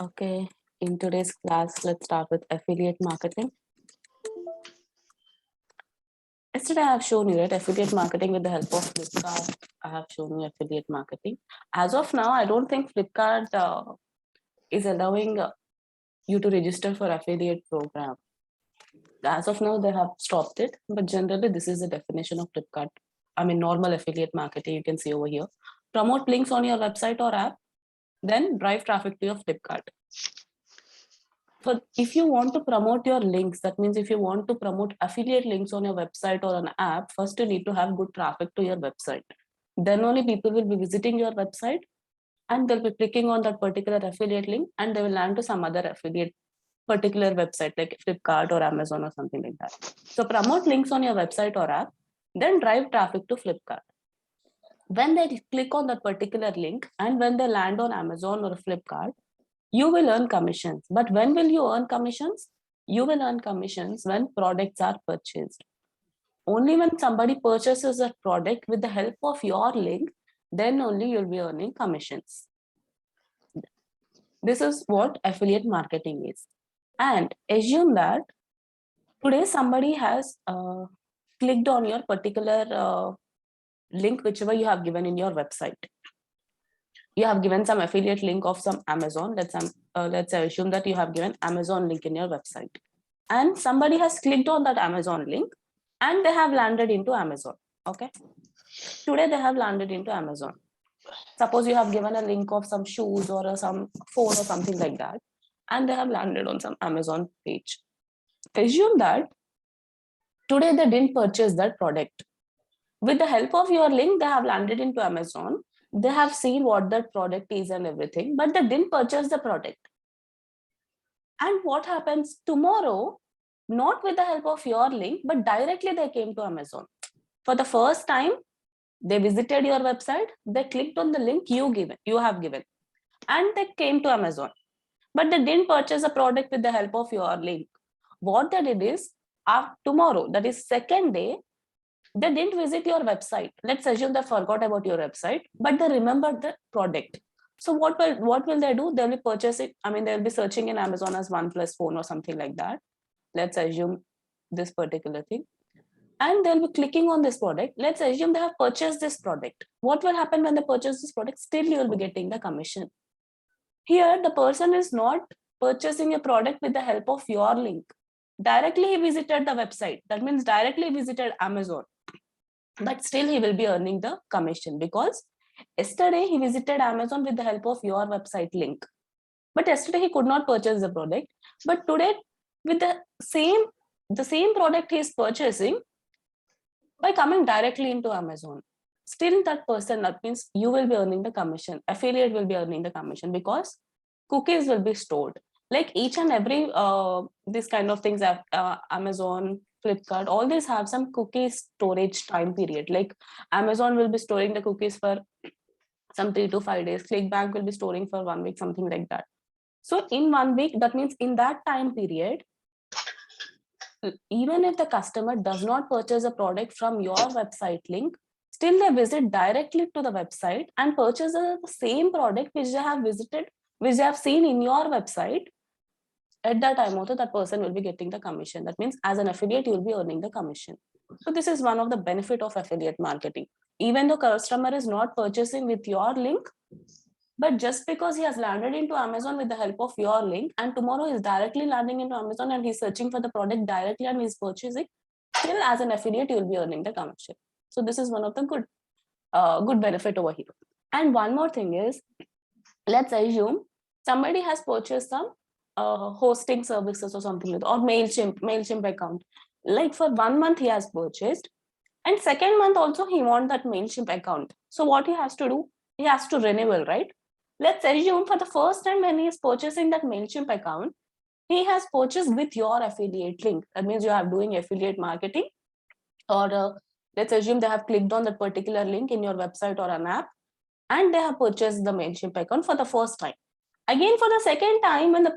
Okay, in today's class, let's start with affiliate marketing. Yesterday, I have shown you that affiliate marketing with the help of Flipkart. I have shown you affiliate marketing. As of now, I don't think Flipkart is allowing you to register for affiliate program. As of now, they have stopped it, but generally, this is the definition of Flipkart. I mean, normal affiliate marketing, you can see over here. Promote links on your website or app, then drive traffic to your Flipkart. So if you want to promote your links, that means if you want to promote affiliate links on your website or an app, first you need to have good traffic to your website. Then only people will be visiting your website and they'll be clicking on that particular affiliate link and they will land to some other affiliate particular website like Flipkart or Amazon or something like that. So promote links on your website or app, then drive traffic to Flipkart. When they click on that particular link and when they land on Amazon or Flipkart, you will earn commissions. But when will you earn commissions? You will earn commissions when products are purchased. Only when somebody purchases a product with the help of your link, then only you'll be earning commissions. This is what affiliate marketing is. And assume that today somebody has clicked on your particular link, whichever you have given in your website. You have given some affiliate link of some Amazon. Let's assume that you have given Amazon link in your website. And somebody has clicked on that Amazon link and they have landed into Amazon. Okay. Today they have landed into Amazon. Suppose you have given a link of some shoes or some phone or something like that, and they have landed on some Amazon page. Assume that today they didn't purchase that product. With the help of your link, they have landed into Amazon. They have seen what that product is and everything, but they didn't purchase the product. And what happens tomorrow, not with the help of your link, but directly they came to Amazon. For the first time, they visited your website, they clicked on the link you have given, and they came to Amazon. But they didn't purchase a product with the help of your link. What they did is, tomorrow, that is second day, they didn't visit your website. Let's assume they forgot about your website, but they remembered the product. So what will they do? They'll be purchasing, they'll be searching in Amazon as OnePlus phone or something like that. Let's assume this particular thing. And they'll be clicking on this product. Let's assume they have purchased this product. What will happen when they purchase this product? Still, you will be getting the commission. Here, the person is not purchasing a product with the help of your link. Directly, he visited the website. That means directly visited Amazon. But still, he will be earning the commission because yesterday he visited Amazon with the help of your website link. But yesterday he could not purchase the product. But today, with the same product he is purchasing by coming directly into Amazon. Still, that person, that means you will be earning the commission. Affiliate will be earning the commission because cookies will be stored. Like each and every this kind of things, Amazon, Flipkart, all these have some cookie storage time period. Like Amazon will be storing the cookies for some 3 to 5 days. ClickBank will be storing for 1 week, something like that. So in 1 week, that means in that time period, even if the customer does not purchase a product from your website link, still they visit directly to the website and purchase the same product which they have visited, which they have seen in your website. At that time also, that person will be getting the commission. That means as an affiliate, you will be earning the commission. So this is one of the benefit of affiliate marketing. Even though customer is not purchasing with your link, but just because he has landed into Amazon with the help of your link, and tomorrow he's directly landing into Amazon and he's searching for the product directly and he's purchasing, still as an affiliate, you'll be earning the commission. So this is one of the good benefit over here. And one more thing is, let's assume somebody has purchased some hosting services or something like that, or MailChimp account. Like for 1 month he has purchased, and second month also he wants that MailChimp account. So what he has to do? He has to renewal, right? Let's assume for the first time when he is purchasing that MailChimp account, he has purchased with your affiliate link. That means you are doing affiliate marketing, or let's assume they have clicked on that particular link in your website or an app, and they have purchased the MailChimp account for the first time. Again, for the second time, when the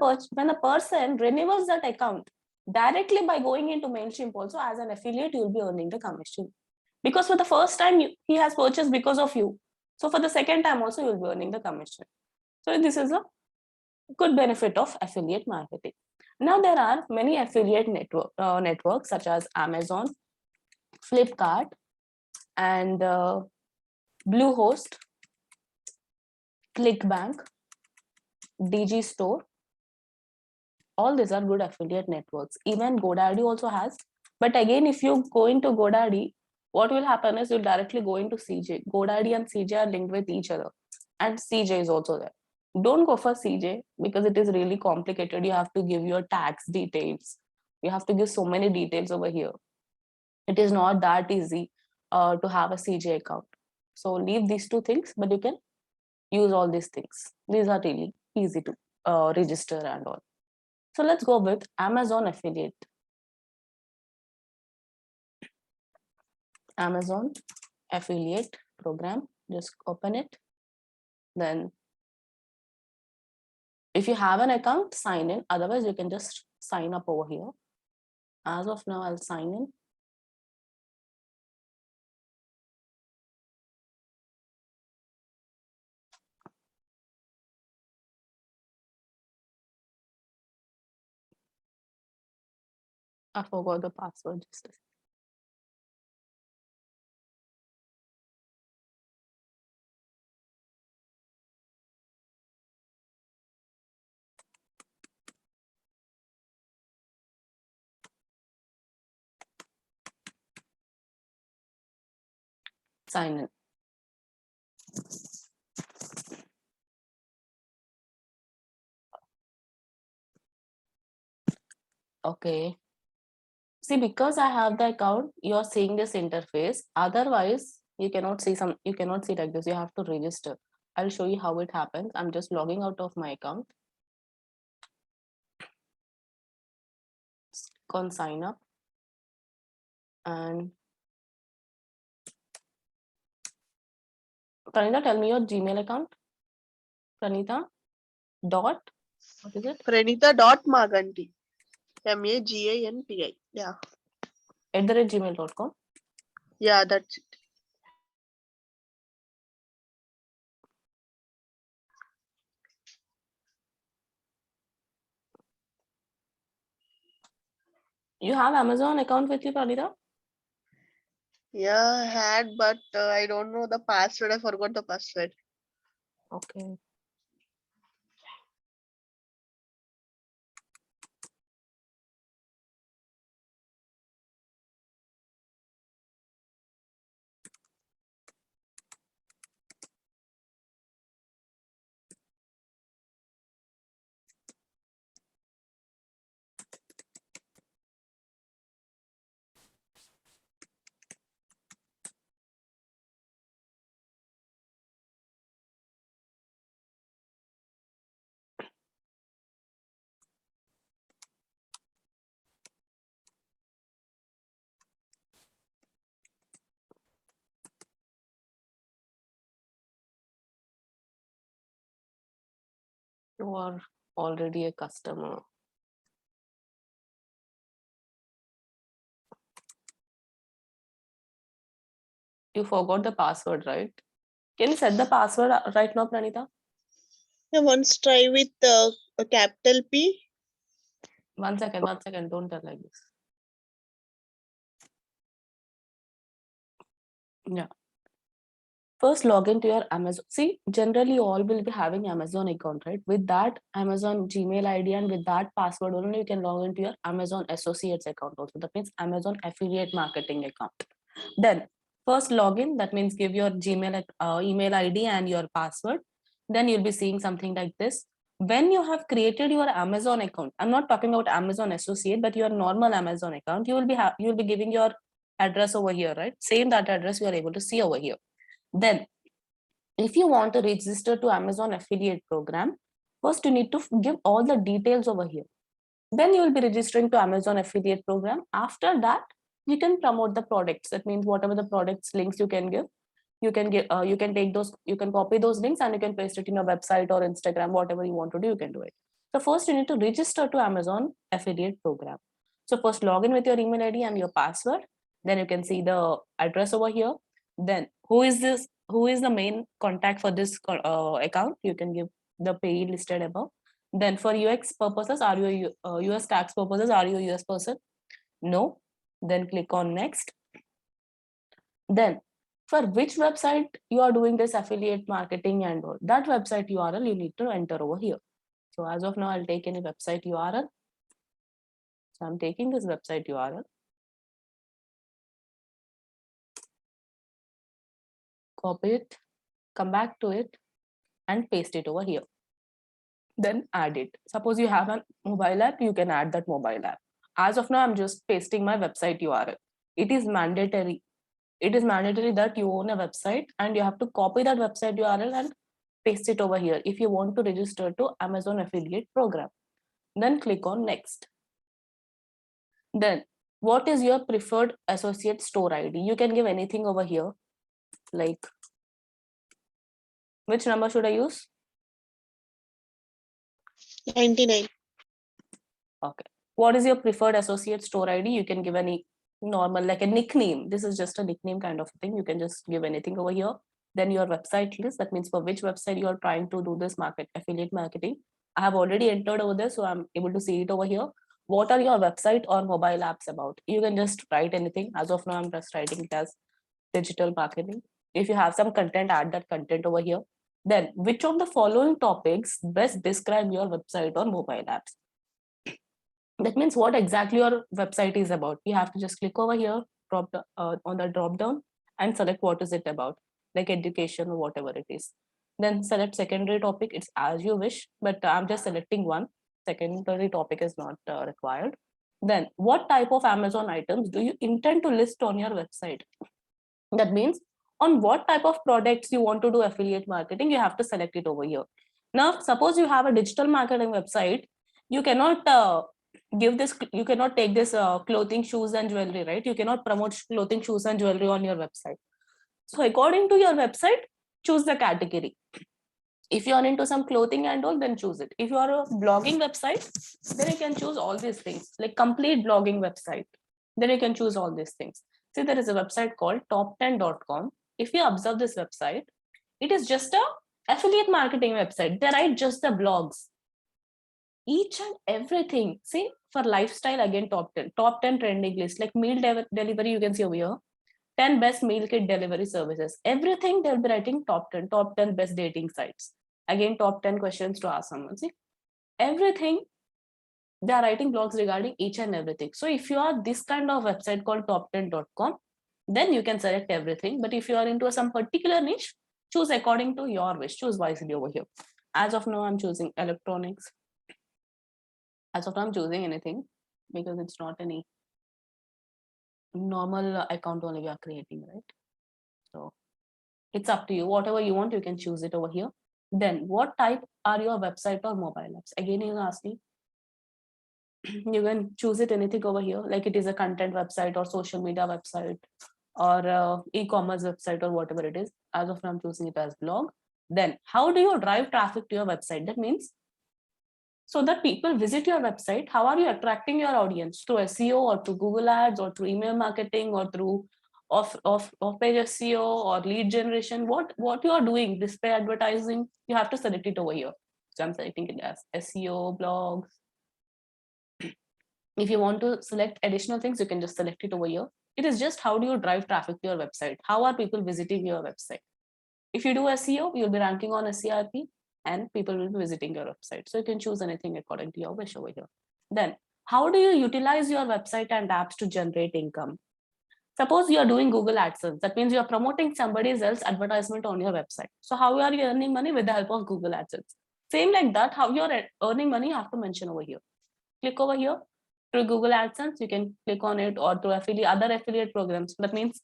person renewals that account directly by going into MailChimp also as an affiliate, you'll be earning the commission. Because for the first time, he has purchased because of you. So for the second time also, you'll be earning the commission. So this is a could benefit of affiliate marketing. Now there are many affiliate networks such as Amazon, Flipkart, and Bluehost, ClickBank, DG Store. All these are good affiliate networks. Even GoDaddy also has. But again, if you go into GoDaddy, what will happen is you'll directly go into CJ. GoDaddy and CJ are linked with each other. And CJ is also there. Don't go for CJ because it is really complicated. You have to give your tax details. You have to give so many details over here. It is not that easy to have a CJ account. So leave these two things, but you can use all these things. These are really easy to register and all. So let's go with Amazon affiliate. Amazon affiliate program, just open it. Then if you have an account, sign in. Otherwise, you can just sign up over here. As of now, I'll sign in. I forgot the password. Just a sign in. Okay. See, because I have the account, you're seeing this interface. Otherwise, you cannot see like this. You have to register. I'll show you how it happens. I'm just logging out of my account. Click on sign up. And Pranita, tell me your Gmail account. Pranita dot, what is it? Pranita.maganti. MAGANTI. Yeah. @gmail.com. Yeah, that's it. You have Amazon account with you, Pranita? Yeah, I had, but I don't know the password. I forgot the password. Okay. You are already a customer. You forgot the password, right? Can you set the password right now, Pranita? Yeah, once try with a capital P. 1 second, 1 second. Don't tell like this. Yeah. First, log into your Amazon. See, generally, all will be having Amazon account, right? With that Amazon Gmail ID and with that password only, you can log into your Amazon Associates account also. That means Amazon Affiliate Marketing account. Then, first login. That means give your Gmail email ID and your password. Then you'll be seeing something like this. When you have created your Amazon account, I'm not talking about Amazon Associate, but your normal Amazon account, you will be giving your address over here, right? Same that address you are able to see over here. Then, if you want to register to Amazon affiliate program, first you need to give all the details over here. Then you will be registering to Amazon affiliate program. After that, you can promote the products. That means whatever the products links you can give, you can take those, you can copy those links and you can paste it in your website or Instagram, whatever you want to do, you can do it. So first you need to register to Amazon affiliate program. So first log in with your email ID and your password. Then you can see the address over here. Then who is the main contact for this account? You can give the payee listed above. Then for UX purposes, are you US tax purposes, are you a US person? No. Then click on next. Then for which website you are doing this affiliate marketing and all, that website URL you need to enter over here. So as of now, I'll take any website URL. So I'm taking this website URL. Copy it, come back to it and paste it over here. Then add it. Suppose you have a mobile app, you can add that mobile app. As of now, I'm just pasting my website URL. It is mandatory. It is mandatory that you own a website and you have to copy that website URL and paste it over here if you want to register to Amazon affiliate program. Then click on next. Then what is your preferred associate store ID? You can give anything over here. Like, which number should I use? 99. Okay. What is your preferred associate store ID? You can give any normal, like a nickname. This is just a nickname kind of thing. You can just give anything over here. Then your website list. That means for which website you are trying to do this affiliate marketing. I have already entered over there, so I'm able to see it over here. What are your website or mobile apps about? You can just write anything. As of now, I'm just writing it as digital marketing. If you have some content, add that content over here. Then which of the following topics best describe your website or mobile apps? That means what exactly your website is about. You have to just click over here, on the drop down and select what is it about, like education or whatever it is. Then select secondary topic. It's as you wish, but I'm just selecting one. Secondary topic is not required. Then what type of Amazon items do you intend to list on your website? That means on what type of products you want to do affiliate marketing, you have to select it over here. Now, suppose you have a digital marketing website, you cannot you cannot take this clothing, shoes and jewelry, right? You cannot promote clothing, shoes and jewelry on your website. So according to your website, choose the category. If you are into some clothing and all, then choose it. If you are a blogging website, then you can choose all these things, like complete blogging website. Then you can choose all these things. See, there is a website called top10.com. If you observe this website, it is just a affiliate marketing website. They write just the blogs. Each and everything. See, for lifestyle, again, top 10 trending list, like meal delivery, you can see over here. 10 best meal kit delivery services. Everything they'll be writing top 10 best dating sites. Again, top 10 questions to ask someone. See, everything they are writing blogs regarding each and everything. So if you are this kind of website called top10.com, then you can select everything. But if you are into some particular niche, choose according to your wish. Choose wisely over here. As of now, I'm choosing electronics. As of now, I'm choosing anything because it's not any normal account only we are creating, right? So it's up to you. Whatever you want, you can choose it over here. Then what type are your website or mobile apps? Again, you ask me. You can choose it anything over here, like it is a content website or social media website or e-commerce website or whatever it is. As of now, I'm choosing it as blog. Then how do you drive traffic to your website? That means so that people visit your website. How are you attracting your audience? Through SEO or through Google Ads or through email marketing or through off-page SEO or lead generation? What you are doing, display advertising, you have to select it over here. So I'm selecting it as SEO, blogs. If you want to select additional things, you can just select it over here. It is just how do you drive traffic to your website? How are people visiting your website? If you do SEO, you'll be ranking on SERP and people will be visiting your website. So you can choose anything according to your wish over here. Then how do you utilize your website and apps to generate income? Suppose you are doing Google AdSense. That means you are promoting somebody else's advertisement on your website. So how are you earning money? With the help of Google AdSense. Same like that, how you're earning money, you have to mention over here. Click over here. Through Google AdSense, you can click on it, or through other affiliate programs. That means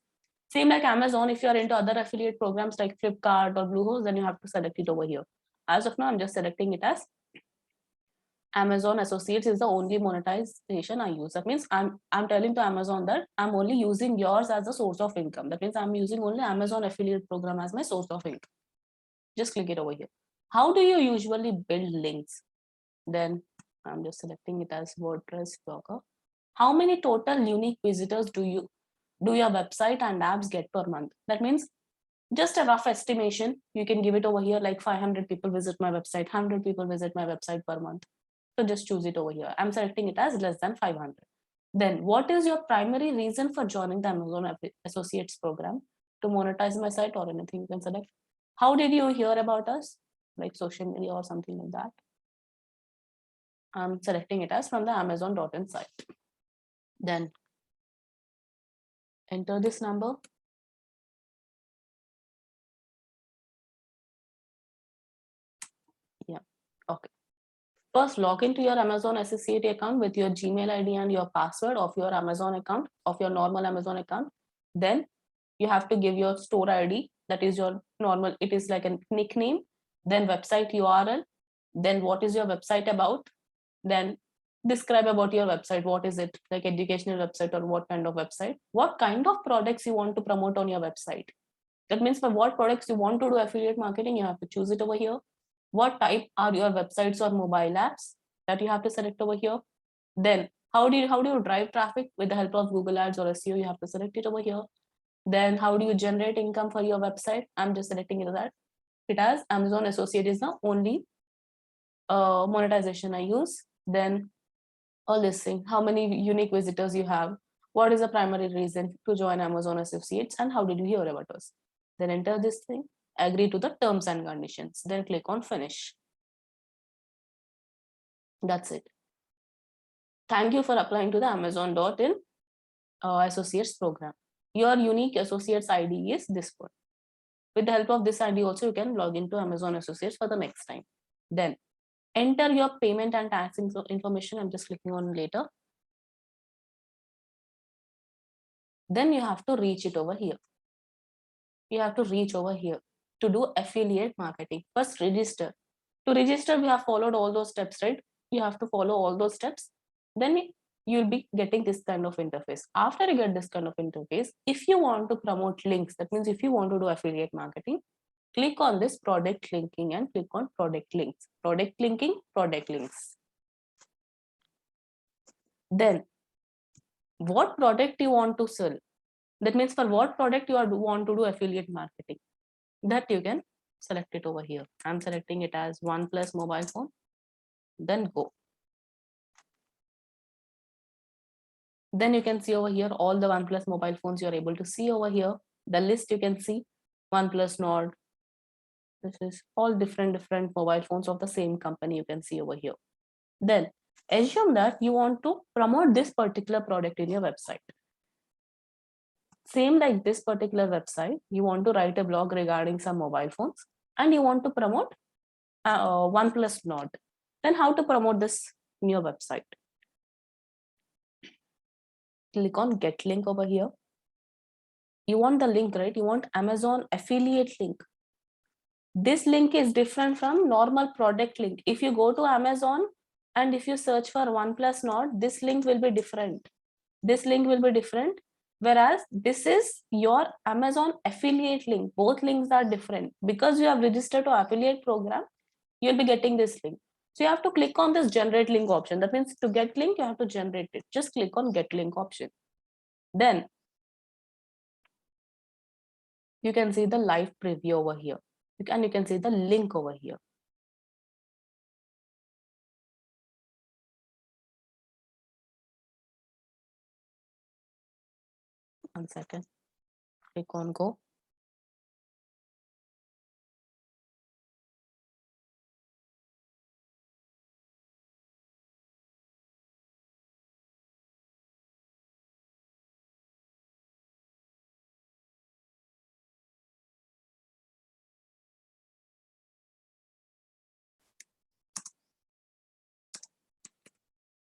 same like Amazon, if you are into other affiliate programs like Flipkart or Bluehost, then you have to select it over here. As of now, I'm just selecting it as Amazon Associates is the only monetization I use. That means I'm telling to Amazon that I'm only using yours as a source of income. That means I'm using only Amazon affiliate program as my source of income. Just click it over here. How do you usually build links? Then I'm just selecting it as WordPress blogger. How many total unique visitors do your website and apps get per month? That means Just a rough estimation, you can give it over here, like 500 people visit my website, 100 people visit my website per month. So just choose it over here. I'm selecting it as less than 500. Then what is your primary reason for joining the Amazon Associates program? To monetize my site or anything you can select. How did you hear about us? Like social media or something like that. I'm selecting it as from the Amazon.in site. Then enter this number. Yeah, okay. First, log into your Amazon Associate account with your Gmail ID and your password of your Amazon account, of your normal Amazon account. Then you have to give your store ID, that is your normal, it is like a nickname, then website URL, then what is your website about, then describe about your website, what is it, like educational website or what kind of website, what kind of products you want to promote on your website. That means for what products you want to do affiliate marketing, you have to choose it over here. What type are your websites or mobile apps, that you have to select over here. Then how do you drive traffic with the help of Google Ads or SEO, you have to select it over here. Then how do you generate income for your website? I'm just selecting it that it as Amazon Associate is the only monetization I use. Then all this thing, how many unique visitors you have, what is the primary reason to join Amazon Associates, and how did you hear about us. Then enter this thing, agree to the terms and conditions, then click on finish. That's it. Thank you for applying to the Amazon.in Associates program. Your unique Associates ID is this one. With the help of this ID also, you can log into Amazon Associates for the next time. Then enter your payment and tax information. I'm just clicking on later. Then you have to reach it over here. You have to reach over here to do affiliate marketing. First, register. To register, we have followed all those steps, right? You have to follow all those steps. Then you'll be getting this kind of interface. After you get this kind of interface, if you want to promote links, that means if you want to do affiliate marketing, click on this product linking and click on product links. Product linking, product links. Then what product you want to sell? That means for what product you want to do affiliate marketing, that you can select it over here. I'm selecting it as OnePlus mobile phone. Then go. Then you can see over here all the OnePlus mobile phones you're able to see over here. The list you can see OnePlus Nord. This is all different mobile phones of the same company you can see over here. Then assume that you want to promote this particular product in your website. Same like this particular website, you want to write a blog regarding some mobile phones and you want to promote OnePlus Nord. Then how to promote this in your website? Click on get link over here. You want the link, right? You want Amazon affiliate link. This link is different from normal product link. If you go to Amazon and if you search for OnePlus Nord, this link will be different. This link will be different. Whereas this is your Amazon affiliate link. Both links are different. Because you have registered to affiliate program, you'll be getting this link. So you have to click on this generate link option. That means to get link, you have to generate it. Just click on get link option. Then you can see the live preview over here. And you can see the link over here. One second. Click on go.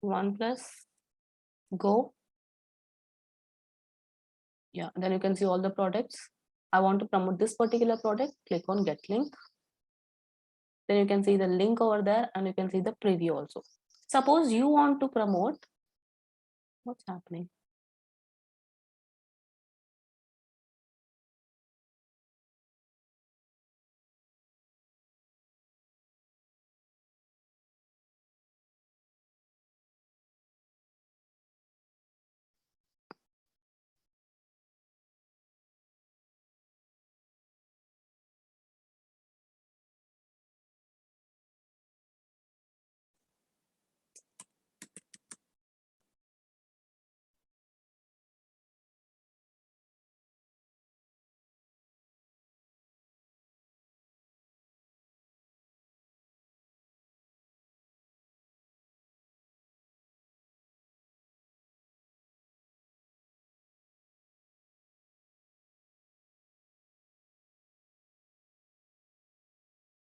OnePlus, go. Yeah, then you can see all the products. I want to promote this particular product, click on get link. Then you can see the link over there and you can see the preview also. Suppose you want to promote, what's happening?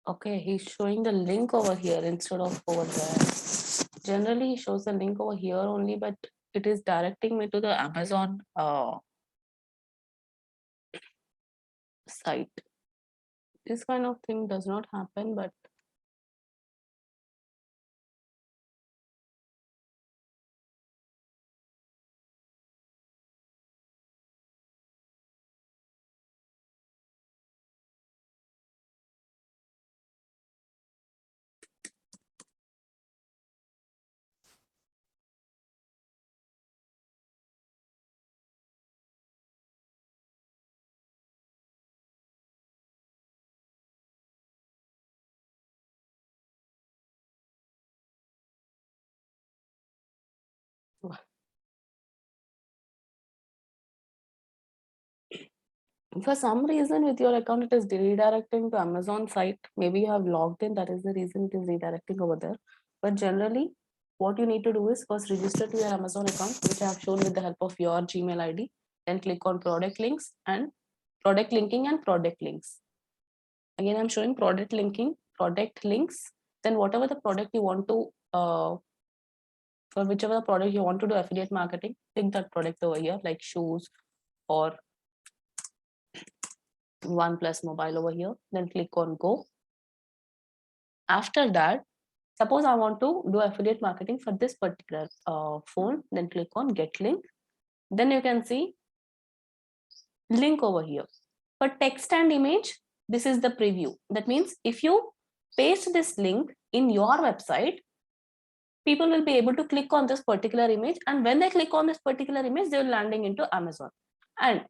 Okay, he's showing the link over here instead of over there. Generally, he shows the link over here only, but it is directing me to the Amazon site. This kind of thing does not happen, but for some reason with your account it is redirecting to Amazon site. Maybe you have logged in, that is the reason it is redirecting over there. But generally, what you need to do is first register to your Amazon account, which I have shown with the help of your Gmail ID. Then click on product links and product linking and product links. Again, I'm showing product linking, product links. Then whatever the product you want to, for whichever product you want to do affiliate marketing, pick that product over here, like shoes or OnePlus mobile over here. Then click on go. After that, suppose I want to do affiliate marketing for this particular phone, then click on get link. Then you can see link over here. For text and image, this is the preview. That means if you paste this link in your website, people will be able to click on this particular image, and when they click on this particular image, they will landing into Amazon. And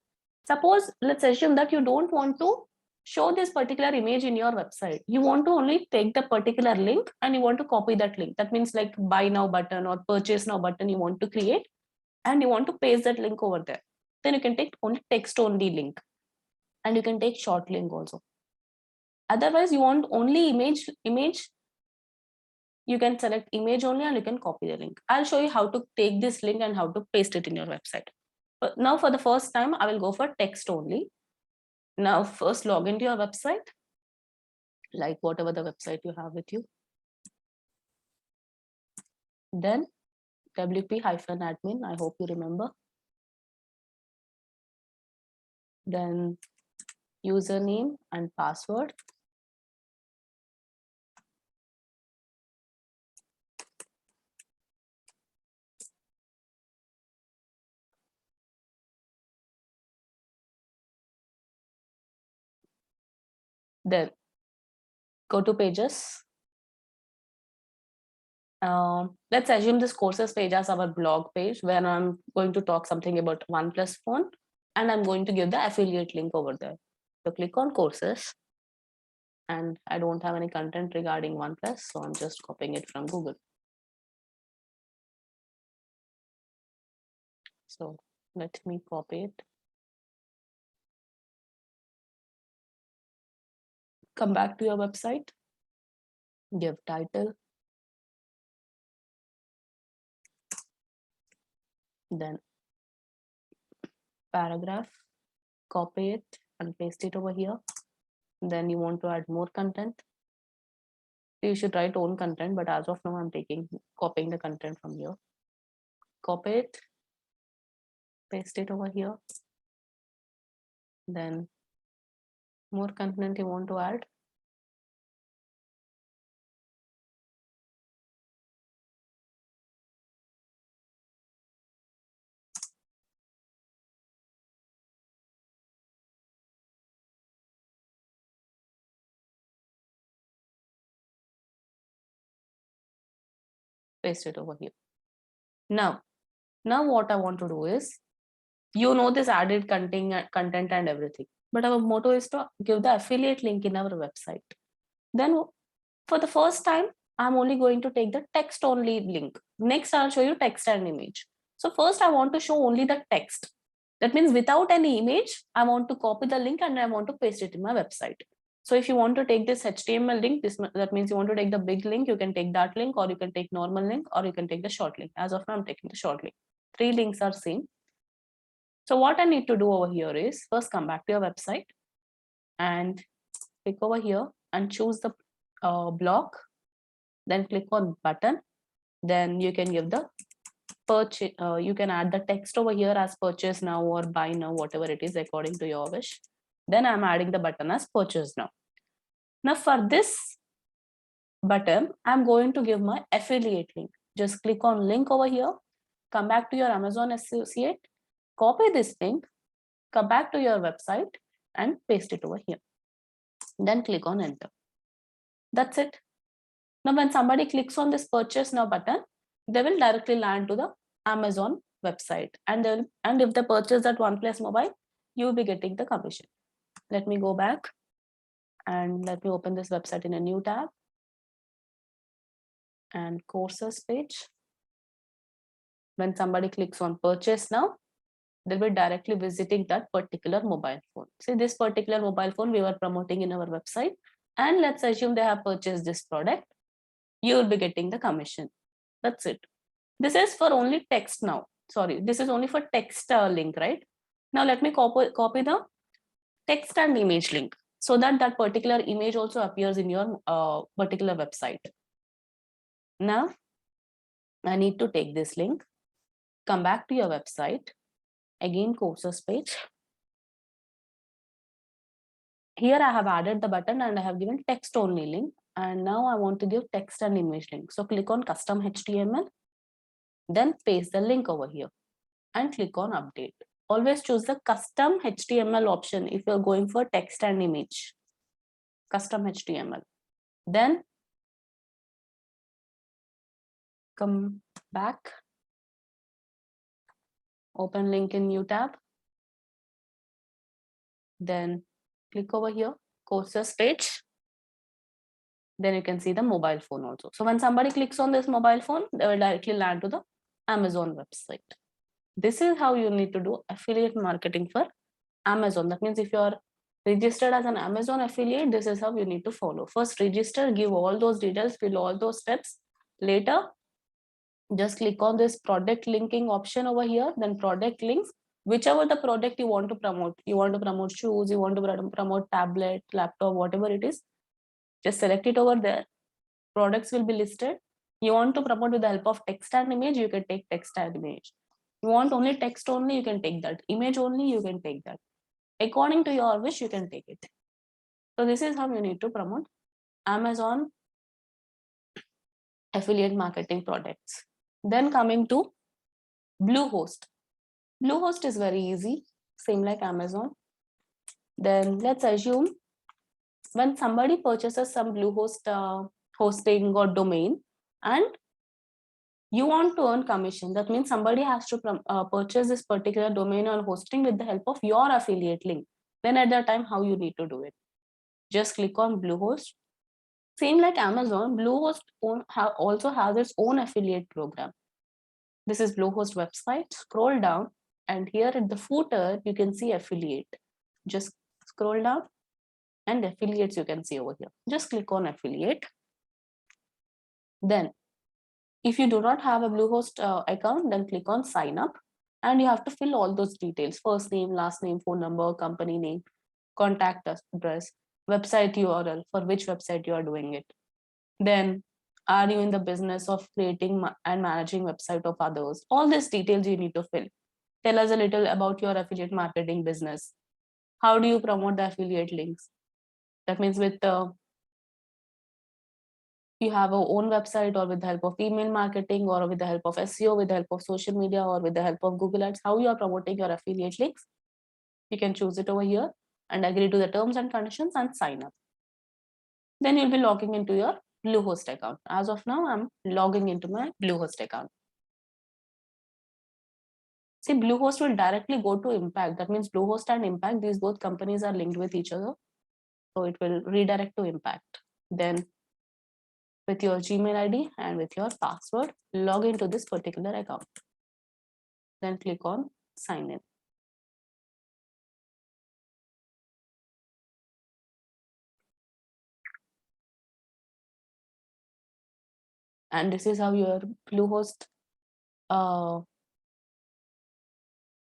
suppose let's assume that you don't want to show this particular image in your website. You want to only take the particular link and you want to copy that link. That means like buy now button or purchase now button you want to create, and you want to paste that link over there. Then you can take only text only link, and you can take short link also. Otherwise, you want only image, you can select image only and you can copy the link. I'll show you how to take this link and how to paste it in your website. But now for the first time, I will go for text only. Now first log into your website, like whatever the website you have with you. Then wp-admin, I hope you remember. Then username and password. Then go to pages. Let's assume this courses page as our blog page where I'm going to talk something about OnePlus phone, and I'm going to give the affiliate link over there. So click on courses, and I don't have any content regarding OnePlus, so I'm just copying it from Google. So let me copy it. Come back to your website, give title, then paragraph, copy it and paste it over here. Then you want to add more content. You should write own content, but as of now, I'm copying the content from here. Copy it, paste it over here. Then more content you want to add. Paste it over here. Now what I want to do is, this added content and everything, but our motto is to give the affiliate link in our website. Then for the first time, I'm only going to take the text only link. Next, I'll show you text and image. So first I want to show only the text. That means without any image, I want to copy the link and I want to paste it in my website. So if you want to take this HTML link, that means you want to take the big link, you can take that link, or you can take normal link, or you can take the short link. As of now, I'm taking the short link. 3 links are same. So what I need to do over here is first come back to your website and click over here and choose the block, then click on button. Then you can give the purchase, you can add the text over here as purchase now or buy now, whatever it is according to your wish. Then I'm adding the button as purchase now. Now for this button, I'm going to give my affiliate link. Just click on link over here, come back to your Amazon associate, copy this link, come back to your website and paste it over here. Then click on enter. That's it. Now when somebody clicks on this purchase now button, they will directly land to the Amazon website, and if they purchase that OnePlus mobile, you will be getting the commission. Let me go back and let me open this website in a new tab and courses page. When somebody clicks on purchase now, they'll be directly visiting that particular mobile phone. See, this particular mobile phone we were promoting in our website, and let's assume they have purchased this product, you will be getting the commission. That's it. This is for only text now. Sorry, this is only for text link, right? Now let me copy the text and image link so that that particular image also appears in your particular website. Now I need to take this link, come back to your website, again courses page. Here I have added the button and I have given text only link, and now I want to give text and image link. So click on custom HTML, then paste the link over here and click on update. Always choose the custom HTML option if you're going for text and image. Custom HTML. Then come back, open link in new tab, then click over here, courses page. Then you can see the mobile phone also. So when somebody clicks on this mobile phone, they will directly land to the Amazon website. This is how you need to do affiliate marketing for Amazon. That means if you're registered as an Amazon affiliate, this is how you need to follow. First register, give all those details, fill all those steps. Later, just click on this product linking option over here, then product links, whichever the product you want to promote. You want to promote shoes, you want to promote tablet, laptop, whatever it is, just select it over there. Products will be listed. You want to promote with the help of text and image, you can take text and image. You want only text only, you can take that. Image only, you can take that. According to your wish, you can take it. So this is how you need to promote Amazon affiliate marketing products. Then coming to Bluehost. Bluehost is very easy, same like Amazon. Then let's assume when somebody purchases some Bluehost hosting or domain and you want to earn commission, that means somebody has to purchase this particular domain or hosting with the help of your affiliate link. Then at that time, how you need to do it? Just click on Bluehost. Same like Amazon, Bluehost also has its own affiliate program. This is Bluehost website. Scroll down and here at the footer, you can see affiliate. Just scroll down and affiliates you can see over here. Just click on affiliate. Then if you do not have a Bluehost account, then click on sign up and you have to fill all those details: first name, last name, phone number, company name, contact address, website URL, for which website you are doing it. Then are you in the business of creating and managing website of others? All these details you need to fill. Tell us a little about your affiliate marketing business. How do you promote the affiliate links? That means with you have your own website, or with the help of email marketing, or with the help of SEO, with the help of social media, or with the help of Google Ads, how you are promoting your affiliate links. You can choose it over here and agree to the terms and conditions and sign up. Then you'll be logging into your Bluehost account. As of now, I'm logging into my Bluehost account. See, Bluehost will directly go to Impact. That means Bluehost and Impact, these both companies are linked with each other. So it will redirect to Impact. Then with your Gmail ID and with your password, log into this particular account. Then click on sign in. And this is how your Bluehost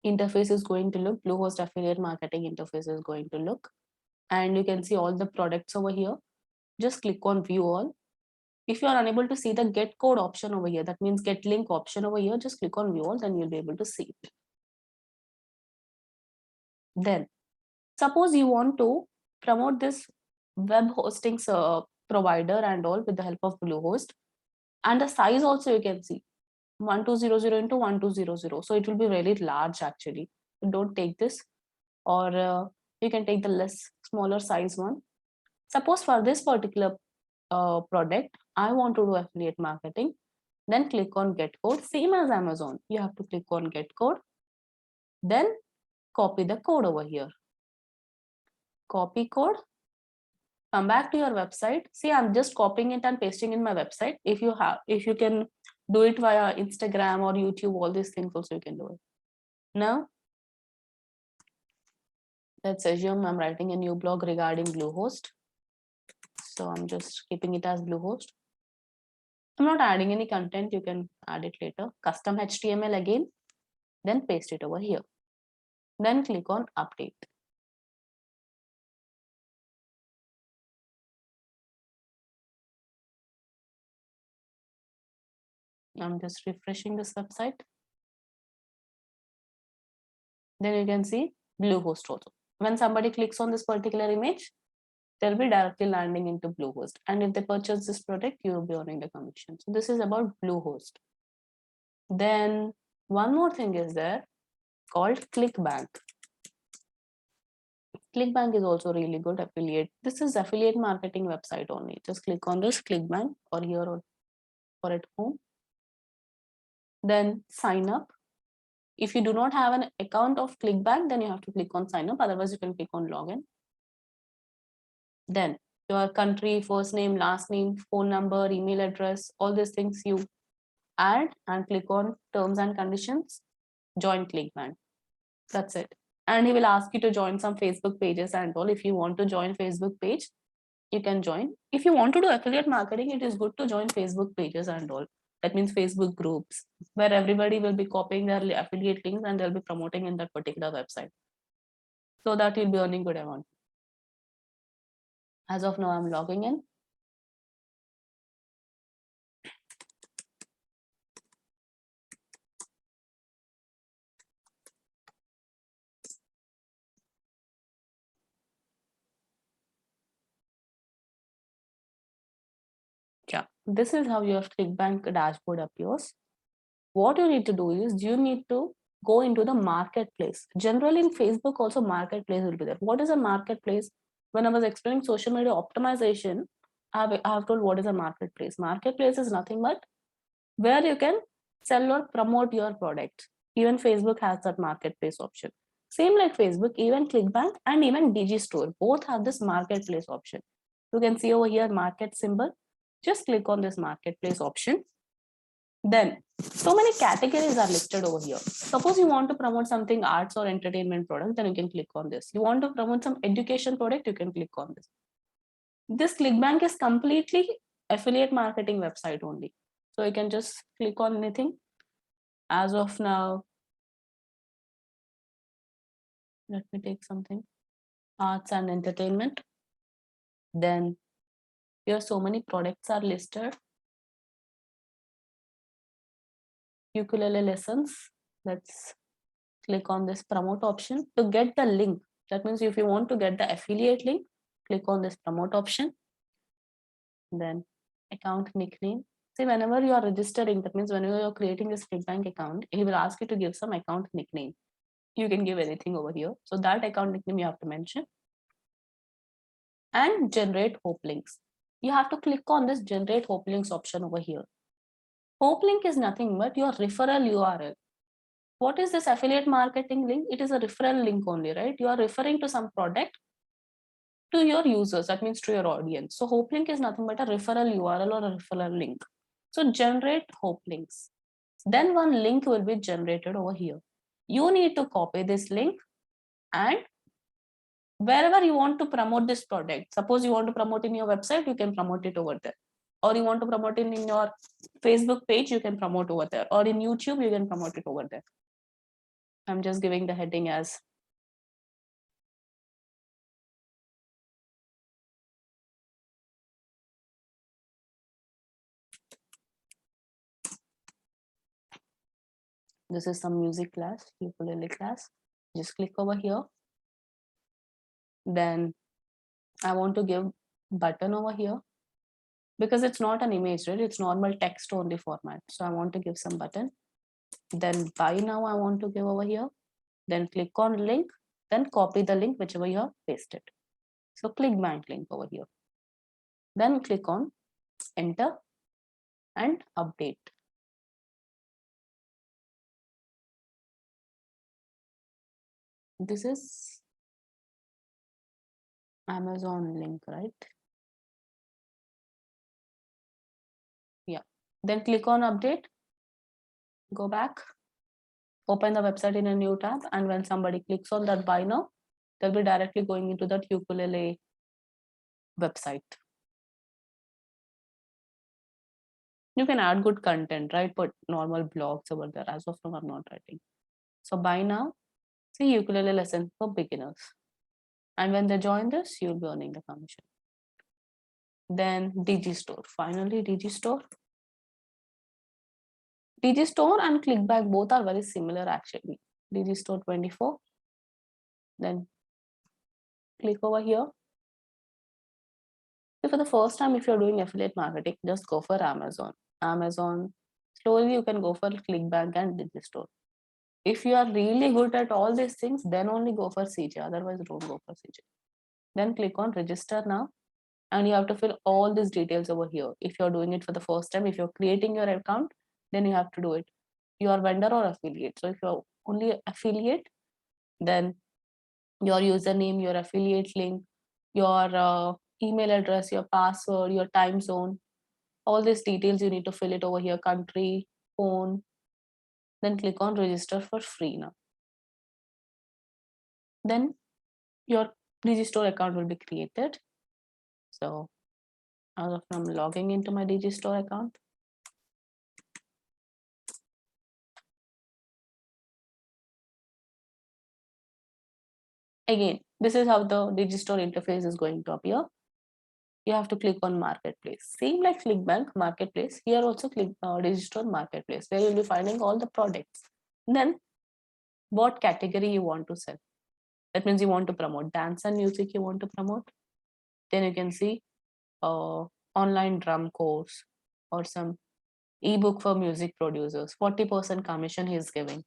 interface is going to look. Bluehost affiliate marketing interface is going to look. And you can see all the products over here. just click on view all. If you are unable to see the get code option over here, that means get link option over here, just click on view all, then you'll be able to see it. Then suppose you want to promote this web hosting provider and all with the help of Bluehost, and the size also you can see 1200 into 1200, so it will be very large actually. Don't take this, or you can take the smaller size one. Suppose for this particular product I want to do affiliate marketing, then click on get code, same as Amazon. You have to click on get code, then copy the code over here, copy code, come back to your website. See, I'm just copying it and pasting in my website. If you can do it via Instagram or YouTube, all these things also you can do it. Now let's assume I'm writing a new blog regarding Bluehost, so I'm just keeping it as Bluehost. I'm not adding any content, you can add it later. Custom HTML again, then paste it over here, then click on update. I'm just refreshing this website. Then you can see Bluehost also. When somebody clicks on this particular image, they'll be directly landing into Bluehost. And if they purchase this product, you will be earning the commission. So this is about Bluehost. Then one more thing is there called ClickBank. ClickBank is also really good affiliate. This is affiliate marketing website only. Just click on this ClickBank or here or at home. Then sign up. If you do not have an account of ClickBank, then you have to click on sign up. Otherwise, you can click on login. Then your country, first name, last name, phone number, email address, all these things you add and click on terms and conditions, join ClickBank. That's it. And he will ask you to join some Facebook pages and all. If you want to join Facebook page, you can join. If you want to do affiliate marketing, it is good to join Facebook pages and all. That means Facebook groups where everybody will be copying their affiliate links and they'll be promoting in that particular website. So that you'll be earning good amount. As of now, I'm logging in. Yeah, this is how your ClickBank dashboard appears. What you need to do is you need to go into the marketplace. Generally in Facebook also marketplace will be there. What is a marketplace? When I was explaining social media optimization, I have told what is a marketplace. Marketplace is nothing but where you can sell or promote your product. Even Facebook has that marketplace option. Same like Facebook, even ClickBank and even Digistore, both have this marketplace option. You can see over here market symbol. Just click on this marketplace option. Then so many categories are listed over here. Suppose you want to promote something arts or entertainment product, then you can click on this. You want to promote some education product, you can click on this. This ClickBank is completely affiliate marketing website only. So you can just click on anything. As of now, let me take something, arts and entertainment. Then here so many products are listed. Ukulele lessons. Let's click on this promote option to get the link. That means if you want to get the affiliate link, click on this promote option. Then account nickname. See, whenever you are registering, that means whenever you're creating this ClickBank account, he will ask you to give some account nickname. You can give anything over here. So that account nickname you have to mention. And generate hope links. You have to click on this generate hope links option over here. Hope link is nothing but your referral URL. What is this affiliate marketing link? It is a referral link only, right? You are referring to some product to your users, that means to your audience. So hope link is nothing but a referral URL or a referral link. So generate hope links. Then one link will be generated over here. You need to copy this link and wherever you want to promote this product, suppose you want to promote in your website, you can promote it over there. Or you want to promote it in your Facebook page, you can promote over there. Or in YouTube, you can promote it over there. I'm just giving the heading as This is some music class, ukulele class. Just click over here. Then I want to give button over here because it's not an image, right? It's normal text only format. So I want to give some button. Then buy now I want to give over here. Then click on link, then copy the link whichever you have pasted. So click bank link over here. Then click on enter and update. This is Amazon link, right? Yeah. Then click on update, go back, open the website in a new tab, and when somebody clicks on that buy now, they'll be directly going into that ukulele website. You can add good content, right? Put normal blogs over there. As of now, I'm not writing. So buy now, see ukulele lesson for beginners. And when they join this, you'll be earning the commission. Then Digistore. Finally, Digistore. Digistore and Clickbank both are very similar actually. Digistore 24. Then click over here. So for the first time, if you're doing affiliate marketing, just go for Amazon. Amazon. Slowly you can go for Clickbank and Digistore. If you are really good at all these things, then only go for CJ. Otherwise, don't go for CJ. Then click on register now. And you have to fill all these details over here. If you're doing it for the first time, if you're creating your account, then you have to do it. You are vendor or affiliate. So if you're only affiliate, then your username, your affiliate link, your email address, your password, your time zone, all these details you need to fill it over here, country, phone, then click on register for free now. Then your Digistore account will be created. So as of now, I'm logging into my Digistore account. Again, this is how the Digistore interface is going to appear. You have to click on marketplace. Same like Clickbank marketplace. Here also click Digistore marketplace, where you'll be finding all the products. Then what category you want to sell. That means you want to promote dance and music you want to promote. Then you can see online drum course or some ebook for music producers. 40% commission he is giving.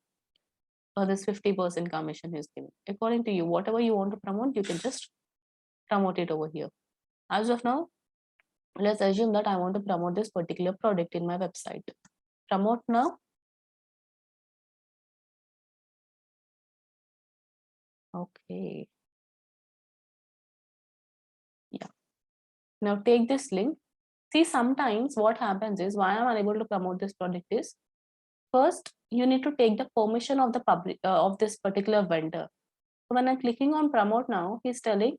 Or this 50% commission he is giving. According to you, whatever you want to promote, you can just promote it over here. As of now, let's assume that I want to promote this particular product in my website. Promote now. Okay. Yeah. Now take this link. See, sometimes what happens is why I'm unable to promote this product is first you need to take the permission of the public of this particular vendor. So when I'm clicking on promote now, he's telling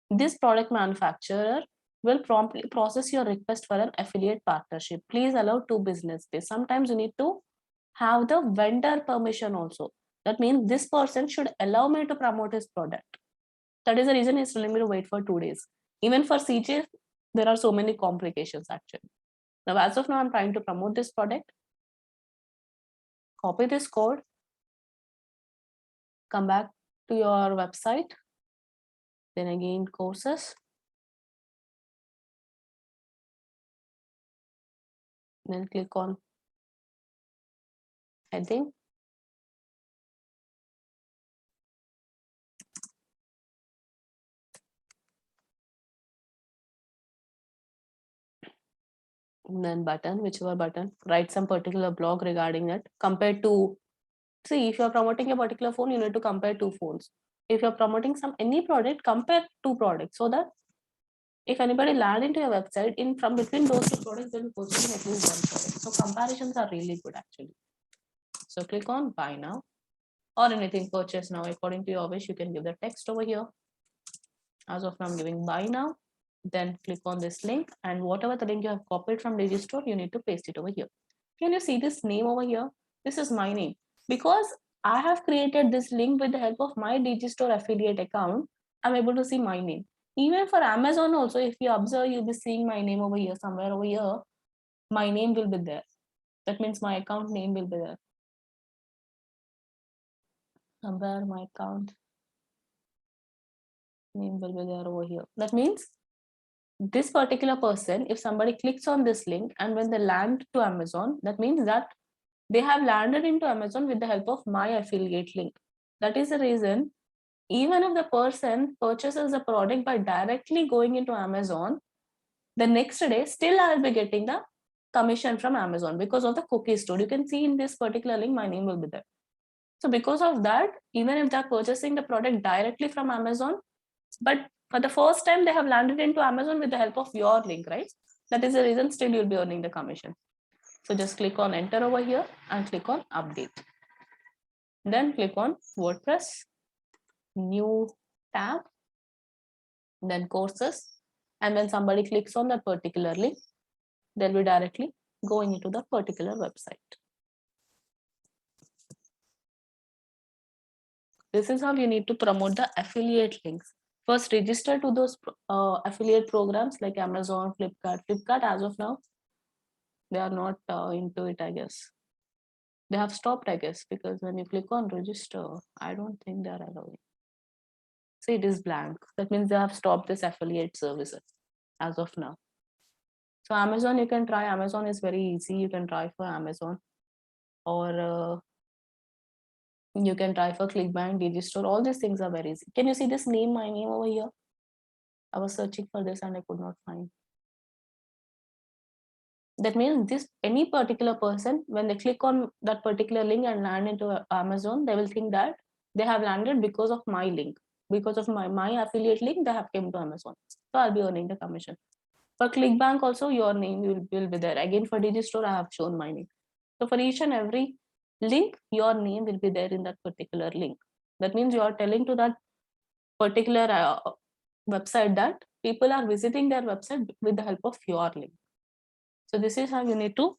this product manufacturer will promptly process your request for an affiliate partnership. Please allow 2 business days. Sometimes you need to have the vendor permission also. That means this person should allow me to promote his product. That is the reason he's telling me to wait for 2 days. Even for CJ, there are so many complications actually. Now, as of now, I'm trying to promote this product. Copy this code. Come back to your website. Then again, courses. Then click on heading. Then button, whichever button, write some particular blog regarding it. Compared to, see, if you're promoting a particular phone, you need to compare 2 phones. If you're promoting any product, compare 2 products so that if anybody land into your website, in from between those 2 products, they'll be purchasing at least 1 product. So comparisons are really good actually. So click on buy now or anything purchase now according to your wish. You can give the text over here. As of now, I'm giving buy now. Then click on this link, and whatever the link you have copied from Digistore, you need to paste it over here. Can you see this name over here? This is my name because I have created this link with the help of my Digistore affiliate account. I'm able to see my name. Even for Amazon also, if you observe, you'll be seeing my name over here, somewhere over here. My name will be there. That means my account name will be there. Somewhere my account name will be there over here. That means this particular person, if somebody clicks on this link and when they land to Amazon, that means that they have landed into Amazon with the help of my affiliate link. That is the reason, even if the person purchases the product by directly going into Amazon, the next day still I'll be getting the commission from Amazon because of the cookie store. You can see in this particular link, my name will be there. So because of that, even if they're purchasing the product directly from Amazon, but for the first time they have landed into Amazon with the help of your link, right? That is the reason still you'll be earning the commission. So just click on enter over here and click on update. Then click on WordPress, new tab, then courses. And when somebody clicks on that particular link, they'll be directly going into the particular website. This is how you need to promote the affiliate links. First, register to those affiliate programs like Amazon, Flipkart. Flipkart, as of now, they are not into it, I guess. They have stopped, I guess, because when you click on register, I don't think they're allowing. See, it is blank. That means they have stopped this affiliate services as of now. So Amazon, you can try. Amazon is very easy. You can try for Amazon, or you can try for ClickBank, Digistore. All these things are very easy. Can you see this name, my name over here? I was searching for this and I could not find. That means this any particular person, when they click on that particular link and land into Amazon, they will think that they have landed because of my link, because of my affiliate link, they have came to Amazon. So I'll be earning the commission. For ClickBank also, your name will be there. Again, for Digistore, I have shown my name. So for each and every link, your name will be there in that particular link. That means you are telling to that particular website that people are visiting their website with the help of your link. So this is how you need to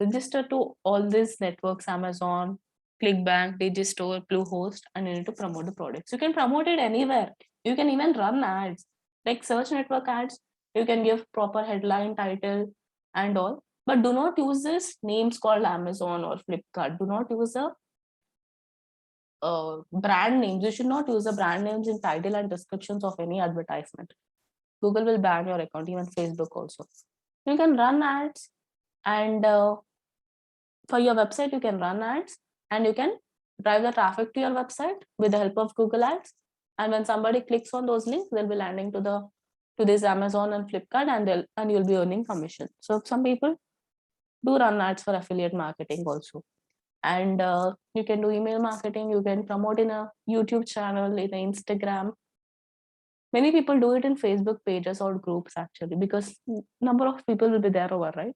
register to all these networks: Amazon, ClickBank, Digistore, Bluehost, and you need to promote the products. You can promote it anywhere. You can even run ads like search network ads. You can give proper headline, title, and all. But do not use this names called Amazon or Flipkart. Do not use the brand names. You should not use the brand names in title and descriptions of any advertisement. Google will ban your account, even Facebook also. You can run ads, and for your website, you can run ads and you can drive the traffic to your website with the help of Google Ads. And when somebody clicks on those links, they'll be landing to this Amazon and Flipkart, and you'll be earning commission. So some people do run ads for affiliate marketing also. And you can do email marketing. You can promote in a YouTube channel, in Instagram. Many people do it in Facebook pages or groups actually, because number of people will be there over, right?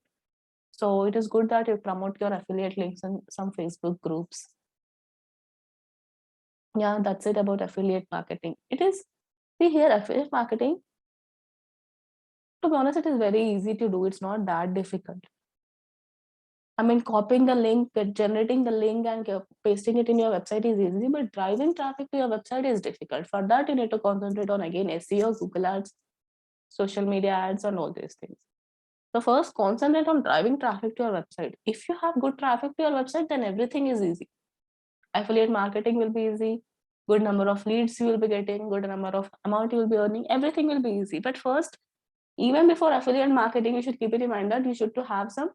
So it is good that you promote your affiliate links in some Facebook groups. Yeah, that's it about affiliate marketing. It is, see here, affiliate marketing, to be honest, it is very easy to do. It's not that difficult. I mean, copying the link, generating the link and pasting it in your website is easy, but driving traffic to your website is difficult. For that, you need to concentrate on, again, SEO, Google Ads, social media ads, and all these things. So first, concentrate on driving traffic to your website. If you have good traffic to your website, then everything is easy. Affiliate marketing will be easy. Good number of leads you will be getting, good number of amount you will be earning, everything will be easy. But first, even before affiliate marketing, you should keep it in mind that you should to have some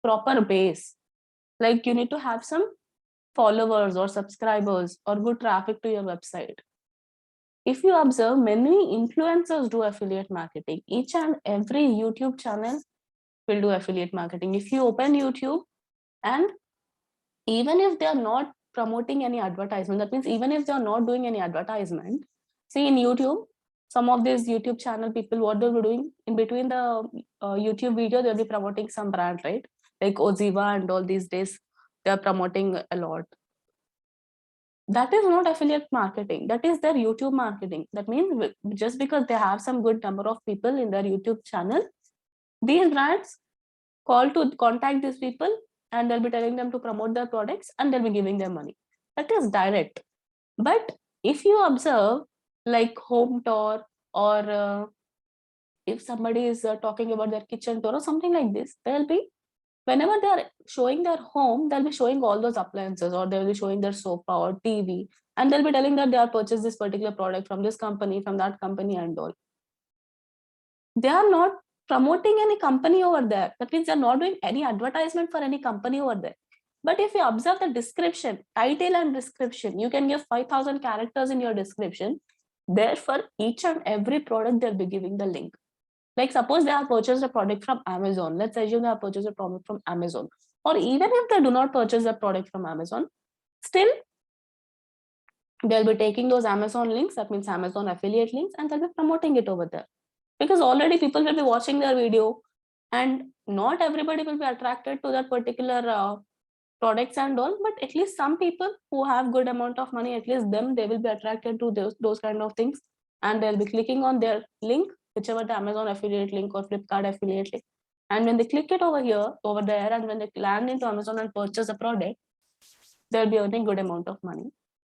proper base. Like you need to have some followers or subscribers or good traffic to your website. If you observe, many influencers do affiliate marketing. Each and every YouTube channel will do affiliate marketing. If you open YouTube, and even if they are not promoting any advertisement, that means even if they are not doing any advertisement, see in YouTube, some of these YouTube channel people, what they'll be doing in between the YouTube video, they'll be promoting some brand, right? Like Oziva and all these days, they're promoting a lot. That is not affiliate marketing. That is their YouTube marketing. That means just because they have some good number of people in their YouTube channel, these brands call to contact these people and they'll be telling them to promote their products and they'll be giving them money. That is direct. But if you observe like home tour, or if somebody is talking about their kitchen tour or something like this, they'll be, whenever they are showing their home, they'll be showing all those appliances, or they'll be showing their sofa or TV, And they'll be telling that they are purchased this particular product from this company, from that company and all. They are not promoting any company over there. That means they're not doing any advertisement for any company over there. But if you observe the description, title and description, you can give 5,000 characters in your description. There for each and every product, they'll be giving the link. Like suppose they have purchased a product from Amazon. Let's assume they have purchased a product from Amazon. Or even if they do not purchase a product from Amazon, still they'll be taking those Amazon links, that means Amazon affiliate links, and they'll be promoting it over there. Because already people will be watching their video, and not everybody will be attracted to that particular products and all, but at least some people who have good amount of money, at least them, they will be attracted to those kind of things, and they'll be clicking on their link, whichever the Amazon affiliate link or Flipkart affiliate link. And when they click it over here, over there, and when they land into Amazon and purchase a product, they'll be earning good amount of money.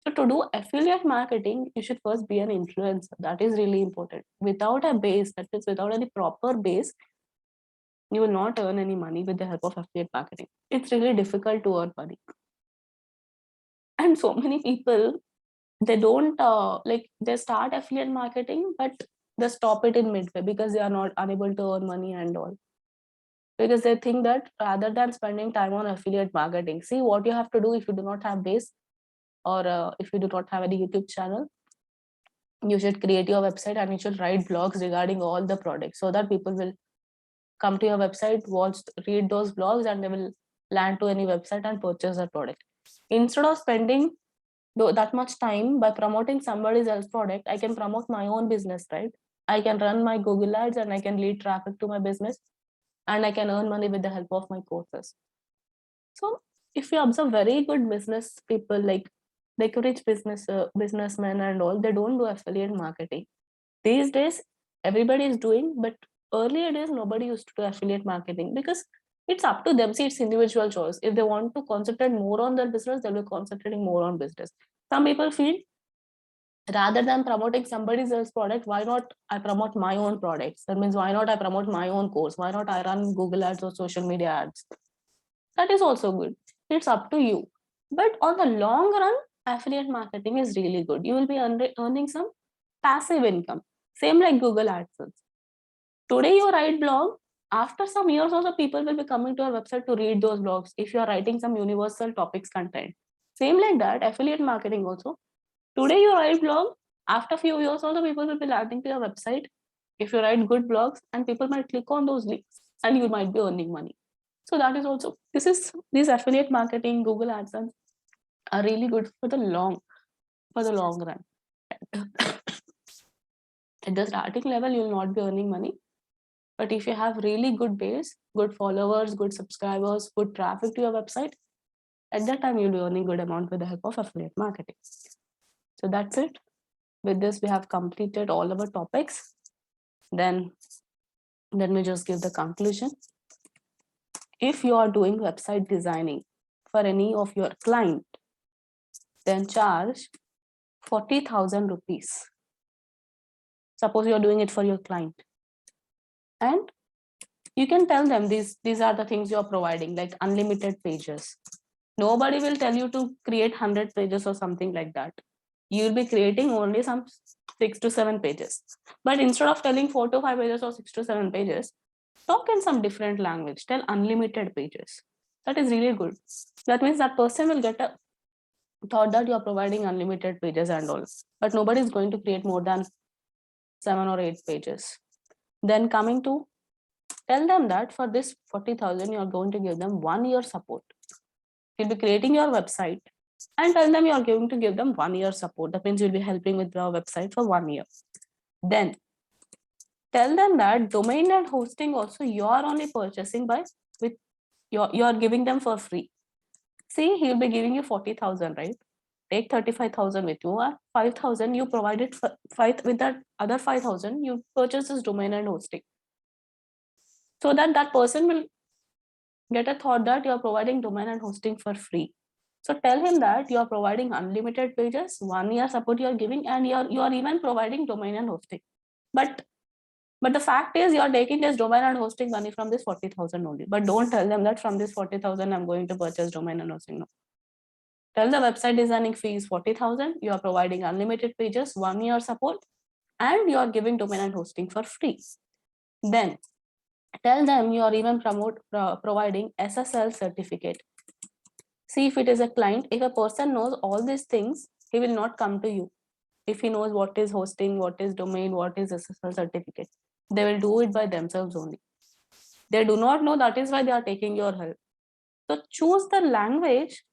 So to do affiliate marketing, you should first be an influencer. That is really important. Without a base, that is without any proper base, you will not earn any money with the help of affiliate marketing. It's really difficult to earn money. And so many people, they don't like they start affiliate marketing, but they stop it in midway because they are not unable to earn money and all. Because they think that rather than spending time on affiliate marketing, see what you have to do if you do not have base, or if you do not have any YouTube channel, you should create your website and you should write blogs regarding all the products so that people will come to your website, watch, read those blogs, and they will land to any website and purchase a product. Instead of spending that much time by promoting somebody else's product, I can promote my own business, right? I can run my Google ads and I can lead traffic to my business, and I can earn money with the help of my courses. So if you observe very good business people, like rich businessmen and all, they don't do affiliate marketing. These days, everybody is doing, but earlier days, nobody used to do affiliate marketing because it's up to them. See, it's individual choice. If they want to concentrate more on their business, they'll be concentrating more on business. Some people feel rather than promoting somebody else's product, why not I promote my own products? That means why not I promote my own course? Why not I run Google ads or social media ads? That is also good. It's up to you. But on the long run, affiliate marketing is really good. You will be earning some passive income. Same like Google AdSense. Today you write blog, after some years also people will be coming to your website to read those blogs if you are writing some universal topics content. Same like that, affiliate marketing also. Today you write blog, after few years also people will be landing to your website if you write good blogs, and people might click on those links and you might be earning money. So that is also, this affiliate marketing, Google AdSense are really good for the long run. At the starting level, you will not be earning money. But if you have really good base, good followers, good subscribers, good traffic to your website, at that time you'll be earning good amount with the help of affiliate marketing. So that's it. With this, we have completed all our topics. Then let me just give the conclusion. If you are doing website designing for any of your client, then charge 40,000 rupees. Suppose you are doing it for your client, and you can tell them these are the things you are providing, like unlimited pages. Nobody will tell you to create 100 pages or something like that. You'll be creating only some 6 to 7 pages. But instead of telling 4 to 5 pages or 6 to 7 pages, talk in some different language. Tell unlimited pages. That is really good. That means that person will get a thought that you are providing unlimited pages and all. But nobody is going to create more than 7 or 8 pages. Then coming to, tell them that for this 40,000, you are going to give them 1 year support. You'll be creating your website and tell them you are going to give them 1 year support. That means you'll be helping with your website for 1 year. Then tell them that domain and hosting also you are only purchasing by with you are giving them for free. See, he'll be giving you 40,000, right? Take 35,000 with you, or 5,000 you provided for with that other 5,000 you purchase this domain and hosting. So that person will get a thought that you are providing domain and hosting for free. So tell him that you are providing unlimited pages, 1 year support you are giving, and you are even providing domain and hosting. But the fact is you are taking this domain and hosting money from this 40,000 only. But don't tell them that from this 40,000 I'm going to purchase domain and hosting. No. Tell the website designing fee is 40,000. You are providing unlimited pages, 1 year support, and you are giving domain and hosting for free. Then tell them you are even providing SSL certificate. See if it is a client. If a person knows all these things, he will not come to you. If he knows what is hosting, what is domain, what is SSL certificate, they will do it by themselves only. They do not know, that is why they are taking your help. So choose the language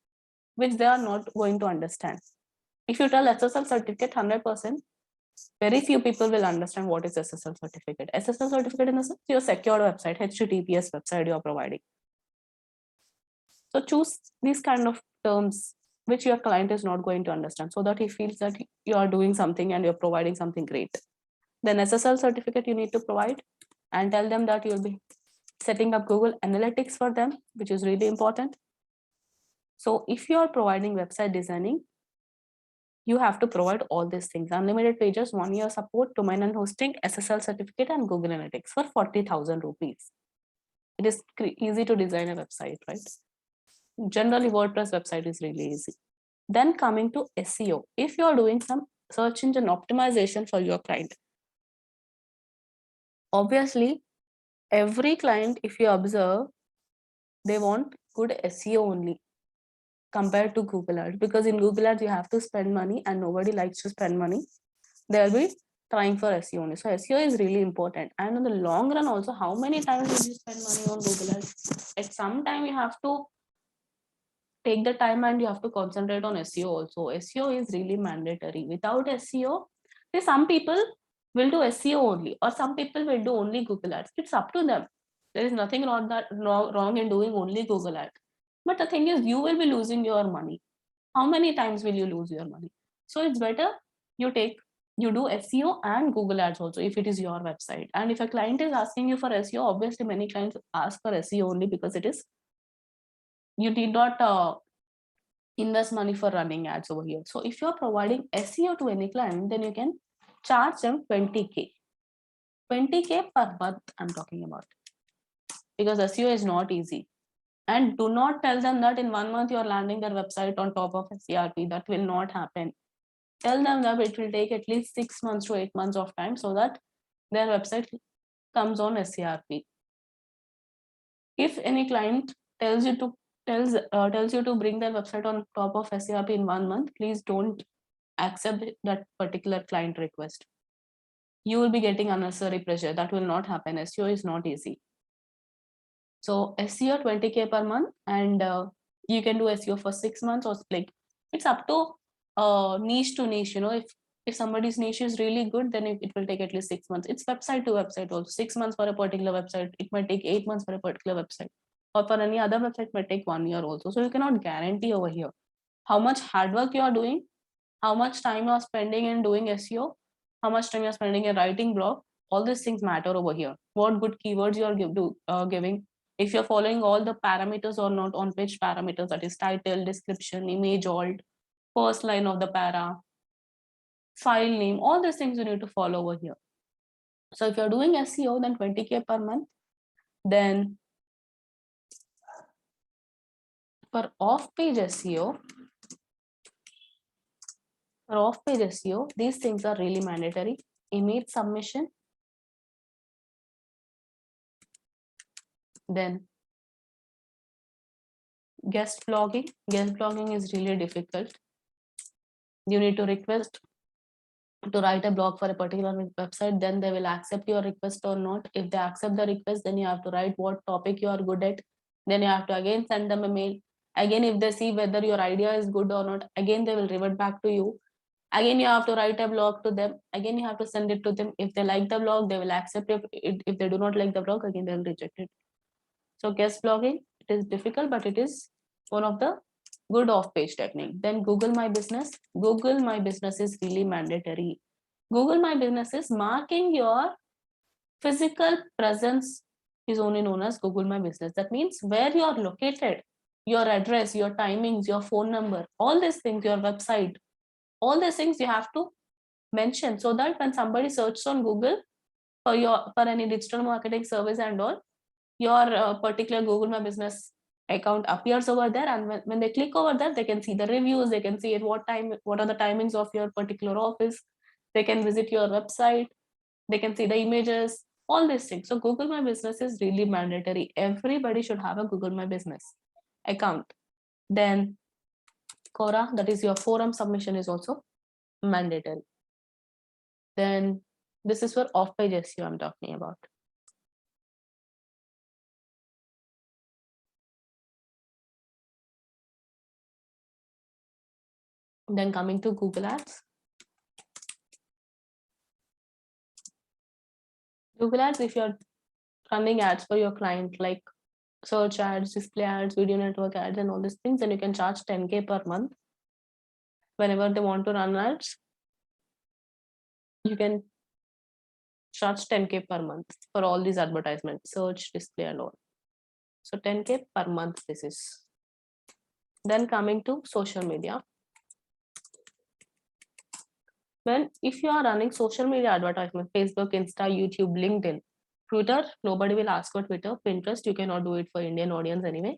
which they are not going to understand. If you tell SSL certificate 100%, very few people will understand what is SSL certificate. SSL certificate in the sense your secured website, HTTPS website you are providing. So choose these kind of terms which your client is not going to understand, so that he feels that you are doing something and you're providing something great. Then SSL certificate you need to provide, and tell them that you'll be setting up Google Analytics for them, which is really important. So if you are providing website designing, you have to provide all these things: unlimited pages, 1 year support, domain and hosting, SSL certificate, and Google Analytics for 40,000 rupees. It is easy to design a website, right? Generally, WordPress website is really easy. Then coming to SEO, if you are doing some search engine optimization for your client, obviously, every client, if you observe, they want good SEO only compared to Google Ads, because in Google Ads you have to spend money and nobody likes to spend money. They'll be trying for SEO only. So SEO is really important. And in the long run also, how many times will you spend money on Google Ads? At some time you have to take the time and you have to concentrate on SEO also. SEO is really mandatory. Without SEO, some people will do SEO only, or some people will do only Google Ads. It's up to them. There is nothing wrong in doing only Google Ads. But the thing is, you will be losing your money. How many times will you lose your money? So it's better you do SEO and Google Ads also if it is your website. And if a client is asking you for SEO, obviously many clients ask for SEO only because it is, you did not invest money for running ads over here. So if you're providing SEO to any client, then you can charge them 20K. 20K per month I'm talking about. Because SEO is not easy. And do not tell them that in 1 month you're landing their website on top of SERP. That will not happen. Tell them that it will take at least 6 months to 8 months of time so that their website comes on SERP. If any client tells you to bring their website on top of SERP in 1 month, please don't accept that particular client request. You will be getting unnecessary pressure. That will not happen. SEO is not easy. So SEO 20K per month, and you can do SEO for 6 months, or like it's up to niche to niche. If somebody's niche is really good, then it will take at least 6 months. It's website to website also. 6 months for a particular website. It might take 8 months for a particular website, or for any other website it might take 1 year also. So you cannot guarantee over here how much hard work you are doing, how much time you are spending in doing SEO, how much time you are spending in writing blog. All these things matter over here. What good keywords you are giving. If you're following all the parameters or not, on page parameters, that is title, description, image, alt, first line of the para, file name, all these things you need to follow over here. So if you're doing SEO, then 20K per month. Then for off-page SEO, these things are really mandatory. Image submission, then guest blogging. Guest blogging is really difficult. You need to request to write a blog for a particular website, then they will accept your request or not. If they accept the request, then you have to write what topic you are good at. Then you have to again send them a mail. Again, if they see whether your idea is good or not, again they will revert back to you. Again, you have to write a blog to them. Again, you have to send it to them. If they like the blog, they will accept it. If they do not like the blog, again they will reject it. So guest blogging, it is difficult, but it is one of the good off-page technique. Then Google My Business. Google My Business is really mandatory. Google My Business is marking your physical presence is only known as Google My Business. That means where you are located, your address, your timings, your phone number, all these things, your website, all these things you have to mention, so that when somebody searches on Google for any digital marketing service and all, your particular Google My Business account appears over there, and when they click over there, they can see the reviews, they can see at what time, what are the timings of your particular office, they can visit your website, they can see the images, all these things. So Google My Business is really mandatory. Everybody should have a Google My Business account. Then Quora, that is your forum submission, is also mandatory. Then this is for off-page SEO I'm talking about. Then coming to Google Ads. Google Ads, if you're running ads for your client, like search ads, display ads, video network ads, and all these things, then you can charge 10K per month. Whenever they want to run ads, you can charge 10K per month for all these advertisements, search, display, and all. So 10K per month this is. Then coming to social media. Well, if you are running social media advertisement, Facebook, Insta, YouTube, LinkedIn, Twitter, nobody will ask for Twitter. Pinterest, you cannot do it for Indian audience anyway.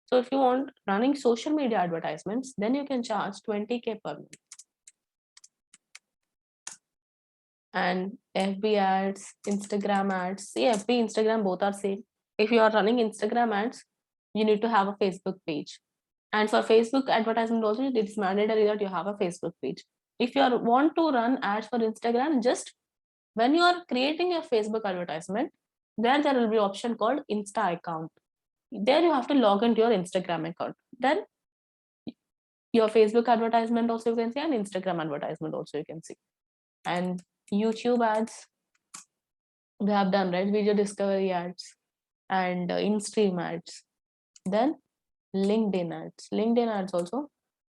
So if you want running social media advertisements, then you can charge 20K per month. And FB ads, Instagram ads, see, FB, Instagram, both are same. If you are running Instagram ads, you need to have a Facebook page. And for Facebook advertisement also, it's mandatory that you have a Facebook page. If you want to run ads for Instagram, just when you are creating your Facebook advertisement, there will be option called Insta account. There you have to log into your Instagram account. Then your Facebook advertisement also you can see, and Instagram advertisement also you can see. And YouTube ads, we have done, right? Video discovery ads and in-stream ads. Then LinkedIn ads. LinkedIn ads also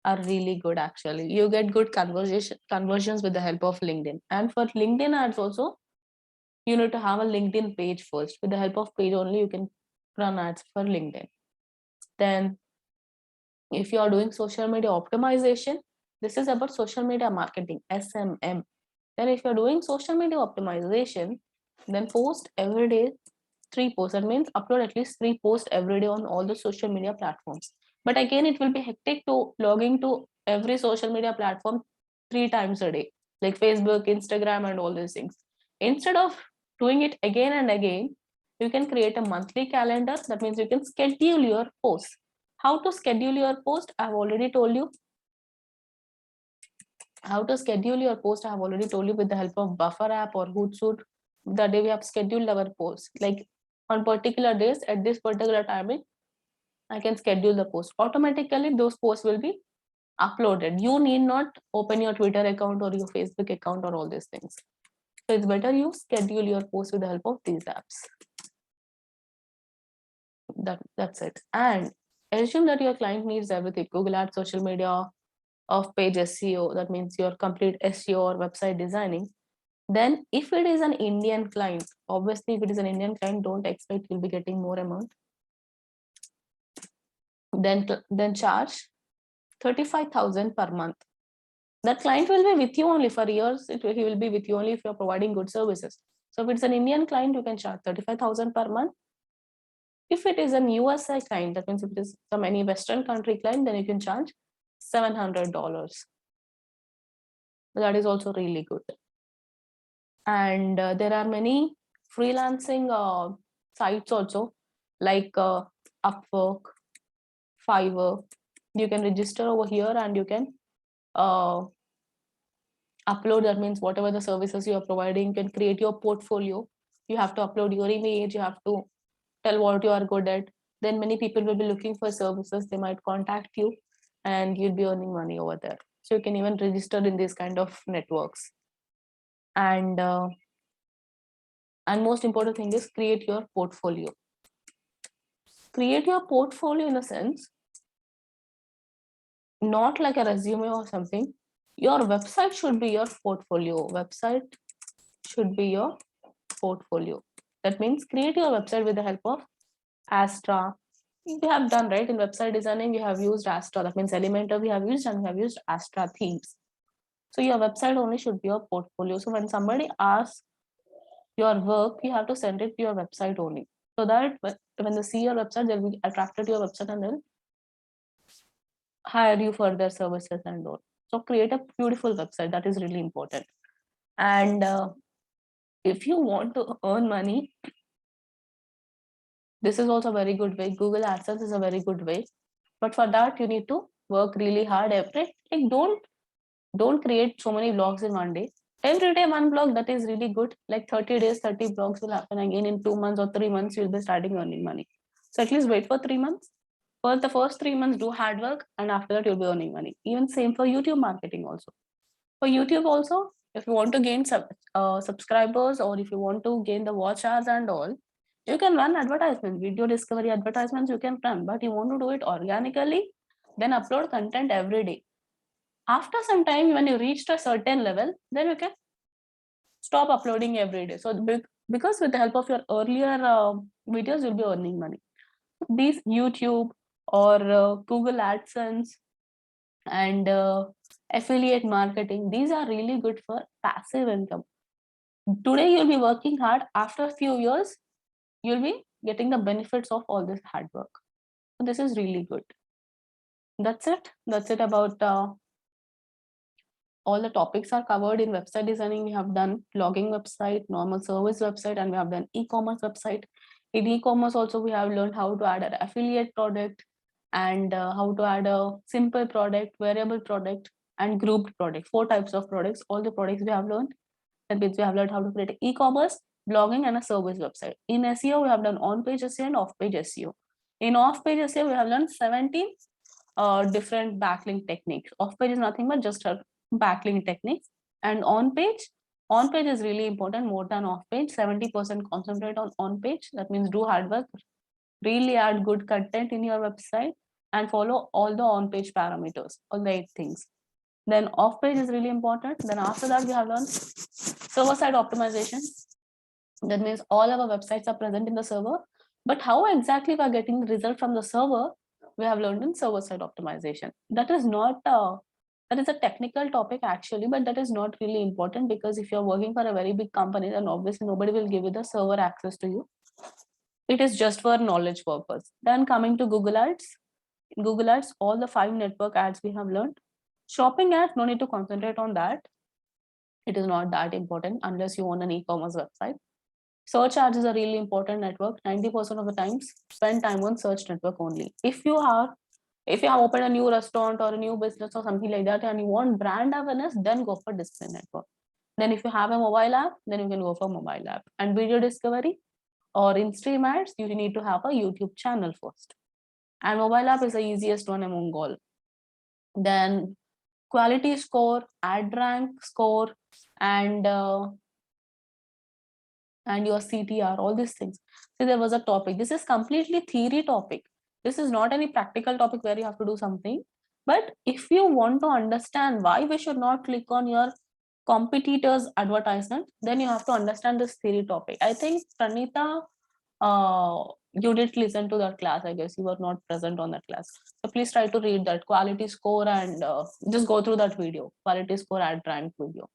are really good actually. You get good conversions with the help of LinkedIn. And for LinkedIn ads also, you need to have a LinkedIn page first. With the help of page only, you can run ads for LinkedIn. Then if you are doing social media optimization, this is about social media marketing, SMM. Then if you're doing social media optimization, then post every day 3 posts. That means upload at least 3 posts every day on all the social media platforms. But again, it will be hectic to logging to every social media platform 3 times a day, like Facebook, Instagram, and all these things. Instead of doing it again and again, you can create a monthly calendar. That means you can schedule your posts. How to schedule your post? I've already told you. How to schedule your post? I've already told you with the help of Buffer app or Hootsuite. The day we have scheduled our post, like on particular days at this particular timing, I can schedule the post. Automatically, those posts will be uploaded. You need not open your Twitter account or your Facebook account or all these things. So it's better you schedule your post with the help of these apps. That's it. And assume that your client needs everything: Google Ads, social media, off-page SEO. That means your complete SEO or website designing. Then if it is an Indian client, obviously if it is an Indian client, don't expect you'll be getting more amount. Then charge 35,000 per month. That client will be with you only for years. He will be with you only if you're providing good services. So if it's an Indian client, you can charge 35,000 per month. If it is an USA client, that means if it is from any Western country client, then you can charge $700. That is also really good. And there are many freelancing sites also, like Upwork, Fiverr. You can register over here and you can upload. That means whatever the services you are providing, you can create your portfolio. You have to upload your image, you have to tell what you are good at. Then many people will be looking for services. They might contact you and you'll be earning money over there. So you can even register in these kind of networks. And most important thing is create your portfolio. Create your portfolio in a sense, not like a resume or something. Your website should be your portfolio. Website should be your portfolio. That means create your website with the help of Astra. We have done, right? In website designing, we have used Astra. That means Elementor we have used, and we have used Astra themes. So your website only should be your portfolio. So when somebody asks your work, you have to send it to your website only. So that when they see your website, they'll be attracted to your website and they'll hire you for their services and all. So create a beautiful website. That is really important. And if you want to earn money, this is also a very good way. Google AdSense is a very good way. But for that, you need to work really hard every, like, don't create so many blogs in one day. Every day one blog, that is really good. Like 30 days, 30 blogs will happen again. In 2 months or 3 months, you'll be starting earning money. So at least wait for 3 months. For the first 3 months, do hard work, and after that, you'll be earning money. Even same for YouTube marketing also. For YouTube also, if you want to gain subscribers, or if you want to gain the watch hours and all, you can run advertisements, video discovery advertisements you can run, but you want to do it organically, then upload content every day. After some time, when you reach a certain level, then you can stop uploading every day. So because with the help of your earlier videos, you'll be earning money. These YouTube or Google AdSense and affiliate marketing, these are really good for passive income. Today you'll be working hard. After a few years, you'll be getting the benefits of all this hard work. So this is really good. That's it about all the topics are covered in website designing. We have done blogging website, normal service website, and we have done e-commerce website. In e-commerce also, we have learned how to add an affiliate product, and how to add a simple product, variable product, and grouped product. 4 types of products. All the products we have learned. That means we have learned how to create e-commerce, blogging, and a service website. In SEO, we have done on-page SEO and off-page SEO. In off-page SEO, we have learned 17 different backlink techniques. Off-page is nothing but just a backlink techniques. And on-page is really important, more than off-page. 70% concentrate on on-page. That means do hard work, really add good content in your website, and follow all the on-page parameters, all the 8 things. Then off-page is really important. Then after that, we have learned server-side optimization. That means all our websites are present in the server, but how exactly we are getting the result from the server, we have learned in server-side optimization. That is not that is a technical topic actually, but that is not really important, because if you're working for a very big company, then obviously nobody will give you the server access to you. It is just for knowledge purpose. Then coming to Google Ads. In Google Ads, all the 5 network ads we have learned. Shopping ads, no need to concentrate on that. It is not that important unless you own an e-commerce website. Search ads is a really important network. 90% of the times, spend time on search network only. If you have opened a new restaurant or a new business or something like that, and you want brand awareness, then go for display network. Then if you have a mobile app, then you can go for mobile app. And video discovery or in-stream ads, you need to have a YouTube channel first. And mobile app is the easiest one among all. Then quality score, ad rank score, and your CTR, all these things. So there was a topic. This is completely theory topic. This is not any practical topic where you have to do something. But if you want to understand why we should not click on your competitors' advertisement, then you have to understand this theory topic. I think Pranita, you did listen to that class. I guess you were not present on that class. So please try to read that quality score and just go through that video, quality score ad rank video,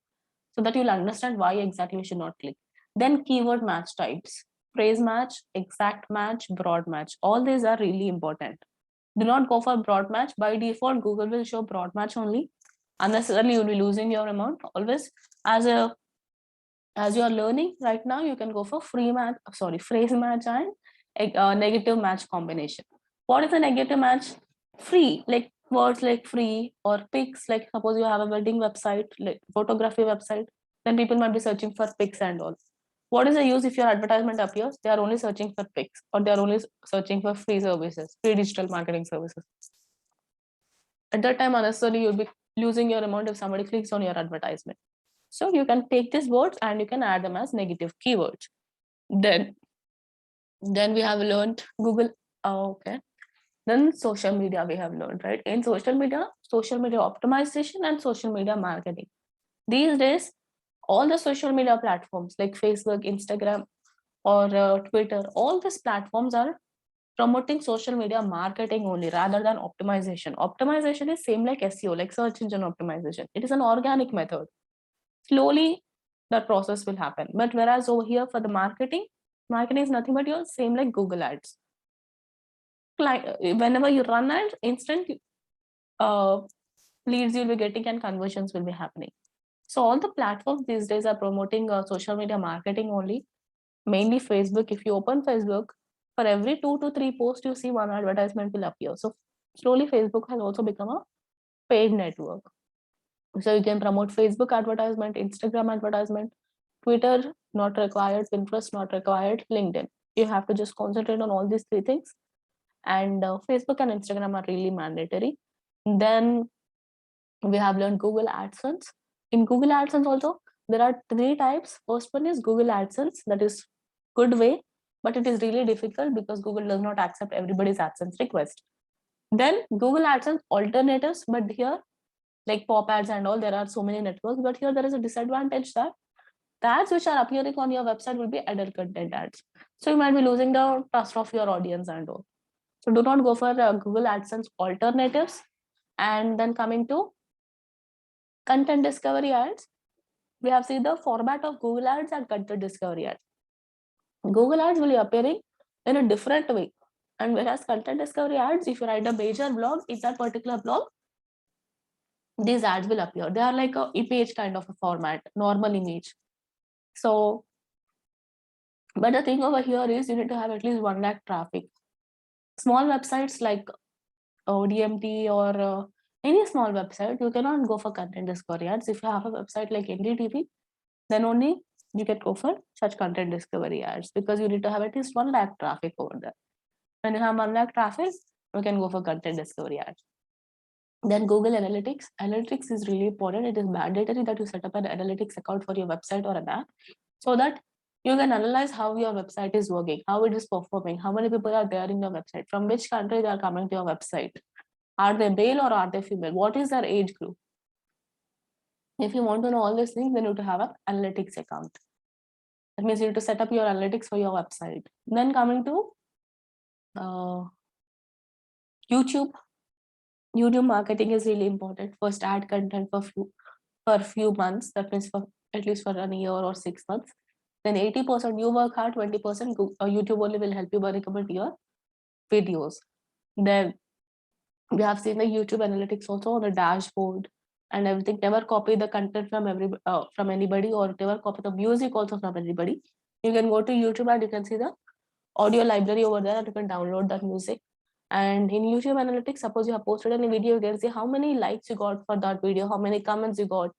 so that you'll understand why exactly you should not click. Then keyword match types, phrase match, exact match, broad match. All these are really important. Do not go for broad match. By default, Google will show broad match only. Unnecessarily, you'll be losing your amount. Always, as you are learning right now, you can go for phrase match and negative match combination. What is a negative match? Free, like words like free, or pics, like suppose you have a wedding website, like photography website, then people might be searching for pics and all. What is the use if your advertisement appears? They are only searching for pics, or they are only searching for free services, free digital marketing services. At that time, unnecessarily, you'll be losing your amount if somebody clicks on your advertisement. So you can take these words and you can add them as negative keywords. Then we have learned Google. Okay. Then social media we have learned, right? In social media optimization and social media marketing. These days, all the social media platforms like Facebook, Instagram, or Twitter, all these platforms are promoting social media marketing only rather than optimization. Optimization is same like SEO, like search engine optimization. It is an organic method. Slowly, that process will happen. But whereas over here for the marketing is nothing but your same like Google Ads. whenever you run ads, instant leads you'll be getting and conversions will be happening. So all the platforms these days are promoting social media marketing only, mainly Facebook. If you open Facebook, for every 2 to 3 posts you see one advertisement will appear. So slowly Facebook has also become a paid network. So you can promote Facebook advertisement, Instagram advertisement, Twitter not required, Pinterest not required, LinkedIn. You have to just concentrate on all these 3 things. And Facebook and Instagram are really mandatory. Then we have learned Google AdSense. In Google AdSense also, there are 3 types. First one is Google AdSense, that is good way, but it is really difficult because Google does not accept everybody's AdSense request. Then Google AdSense alternatives, but here like pop ads and all, there are so many networks, but here there is a disadvantage that the ads which are appearing on your website will be adult content ads. So you might be losing the trust of your audience and all. So do not go for Google AdSense alternatives. And then coming to content discovery ads, we have seen the format of Google ads and content discovery ads. Google ads will be appearing in a different way. And whereas content discovery ads, if you write a major blog, in that particular blog, these ads will appear. They are like a page kind of a format, normal image. So, but the thing over here is you need to have at least 1 lakh traffic. Small websites like ODMT or any small website, you cannot go for content discovery ads. If you have a website like NDTV, then only you can go for such content discovery ads because you need to have at least 1 lakh traffic over there. When you have 1 lakh traffic, you can go for content discovery ads. Then Google Analytics. Analytics is really important. It is mandatory that you set up an analytics account for your website or an app so that you can analyze how your website is working, how it is performing, how many people are there in your website, from which country they are coming to your website. Are they male or are they female? What is their age group? If you want to know all these things, then you need to have an analytics account. That means you need to set up your analytics for your website. Then coming to YouTube. YouTube marketing is really important. First, add content for few months. That means for at least for a year or 6 months. Then 80% you work hard, 20% YouTube only will help you by recommend your videos. Then we have seen the YouTube analytics also on the dashboard and everything. Never copy the content from anybody, or never copy the music also from anybody. You can go to YouTube and you can see the audio library over there, and you can download that music. And in YouTube analytics, suppose you have posted any video, you can see how many likes you got for that video, how many comments you got,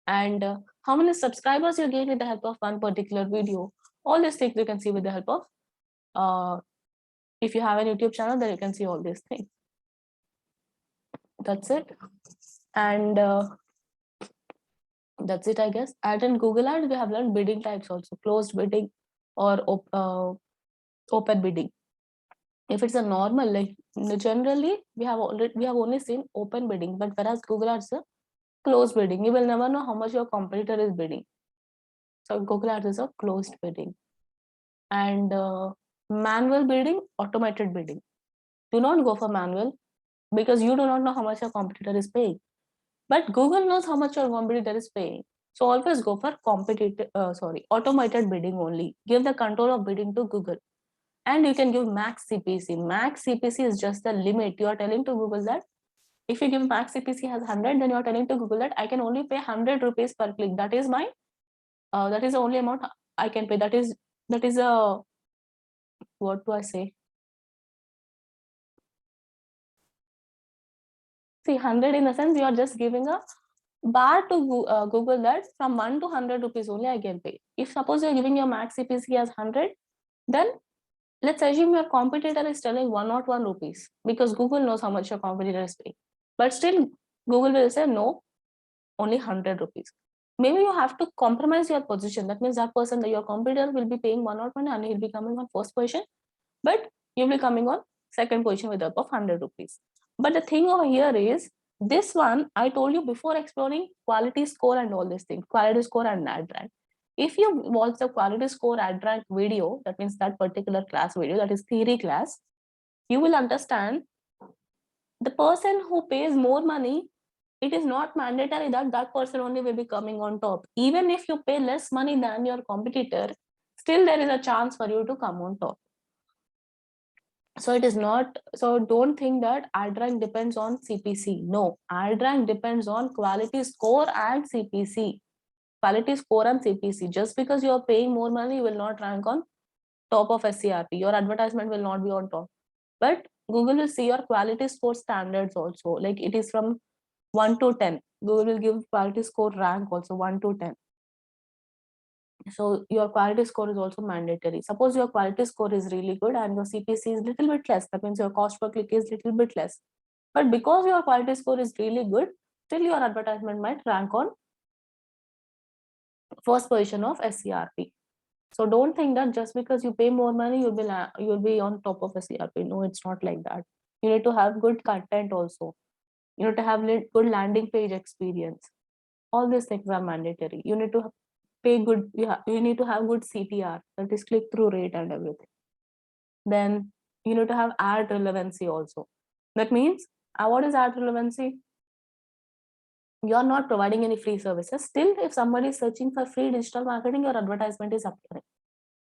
and how many subscribers you gained with the help of one particular video. All these things you can see with the help of if you have a YouTube channel, then you can see all these things. That's it. And that's it, I guess. And in Google Ads, we have learned bidding types also: closed bidding or open bidding. If it's a normal, like generally we have only seen open bidding, but whereas Google Ads is a closed bidding. You will never know how much your competitor is bidding. So Google Ads is a closed bidding. And manual bidding, automated bidding. Do not go for manual because you do not know how much your competitor is paying. But Google knows how much your competitor is paying. So always go for automated bidding only. Give the control of bidding to Google. And you can give max CPC. Max CPC is just the limit. You are telling to Google that if you give max CPC as 100, then you are telling to Google that I can only pay 100 rupees per click. That is my, that is the only amount I can pay. That is a, what do I say? See, 100 in the sense you are just giving a bar to Google that from 1 to 100 rupees only I can pay. If suppose you're giving your max CPC as 100, then let's assume your competitor is telling 101 rupees because Google knows how much your competitor is paying. But still, Google will say no, only 100 rupees. Maybe you have to compromise your position. That means that person, your competitor will be paying 101 and he'll be coming on first position, but you'll be coming on second position with the help of 100 rupees. But the thing over here is, this one, I told you before exploring quality score and all these things, quality score and ad rank. If you watch the quality score ad rank video, that means that particular class video, that is theory class, you will understand the person who pays more money, it is not mandatory that that person only will be coming on top. Even if you pay less money than your competitor, still there is a chance for you to come on top. So it is not, so don't think that ad rank depends on CPC. No, ad rank depends on quality score and CPC. Quality score and CPC. Just because you are paying more money, you will not rank on top of SCRP. Your advertisement will not be on top. But Google will see your quality score standards also. Like it is from 1 to 10. Google will give quality score rank also 1 to 10. So your quality score is also mandatory. Suppose your quality score is really good and your CPC is little bit less. That means your cost per click is little bit less. But because your quality score is really good, still your advertisement might rank on first position of SCRP. So don't think that just because you pay more money, you'll be on top of SCRP. No, it's not like that. You need to have good content also. You need to have good landing page experience. All these things are mandatory. You need to pay good. You need to have good CTR, that is click through rate and everything. Then you need to have ad relevancy also. That means what is ad relevancy? You are not providing any free services. Still, if somebody is searching for free digital marketing, your advertisement is appearing.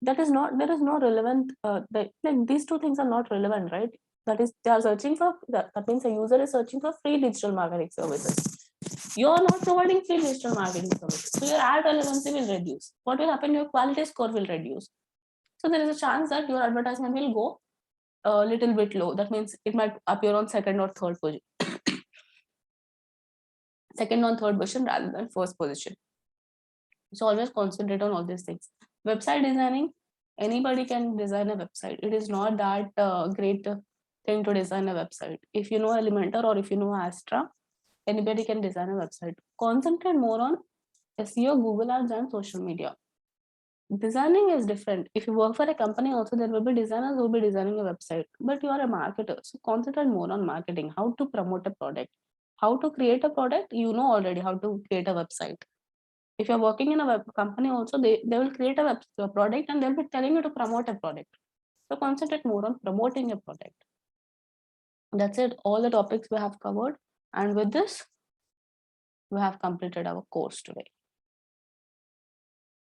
That is not, there is no relevant, like these two things are not relevant, right? That is, they are searching for, that means a user is searching for free digital marketing services. You are not providing free digital marketing services. So your ad relevancy will reduce. What will happen? Your quality score will reduce. So there is a chance that your advertisement will go a little bit low. That means it might appear on second or third position. Second or third position rather than first position. So always concentrate on all these things. Website designing, anybody can design a website. It is not that great thing to design a website. If you know Elementor or if you know Astra, anybody can design a website. Concentrate more on SEO, Google Ads, and social media. Designing is different. If you work for a company, also there will be designers who will be designing a website, but you are a marketer, so concentrate more on marketing, how to promote a product, how to create a product. You know already how to create a website. If you're working in a web company also, they will create a product and they'll be telling you to promote a product. So concentrate more on promoting a product. That's it. All the topics we have covered. And with this, we have completed our course today.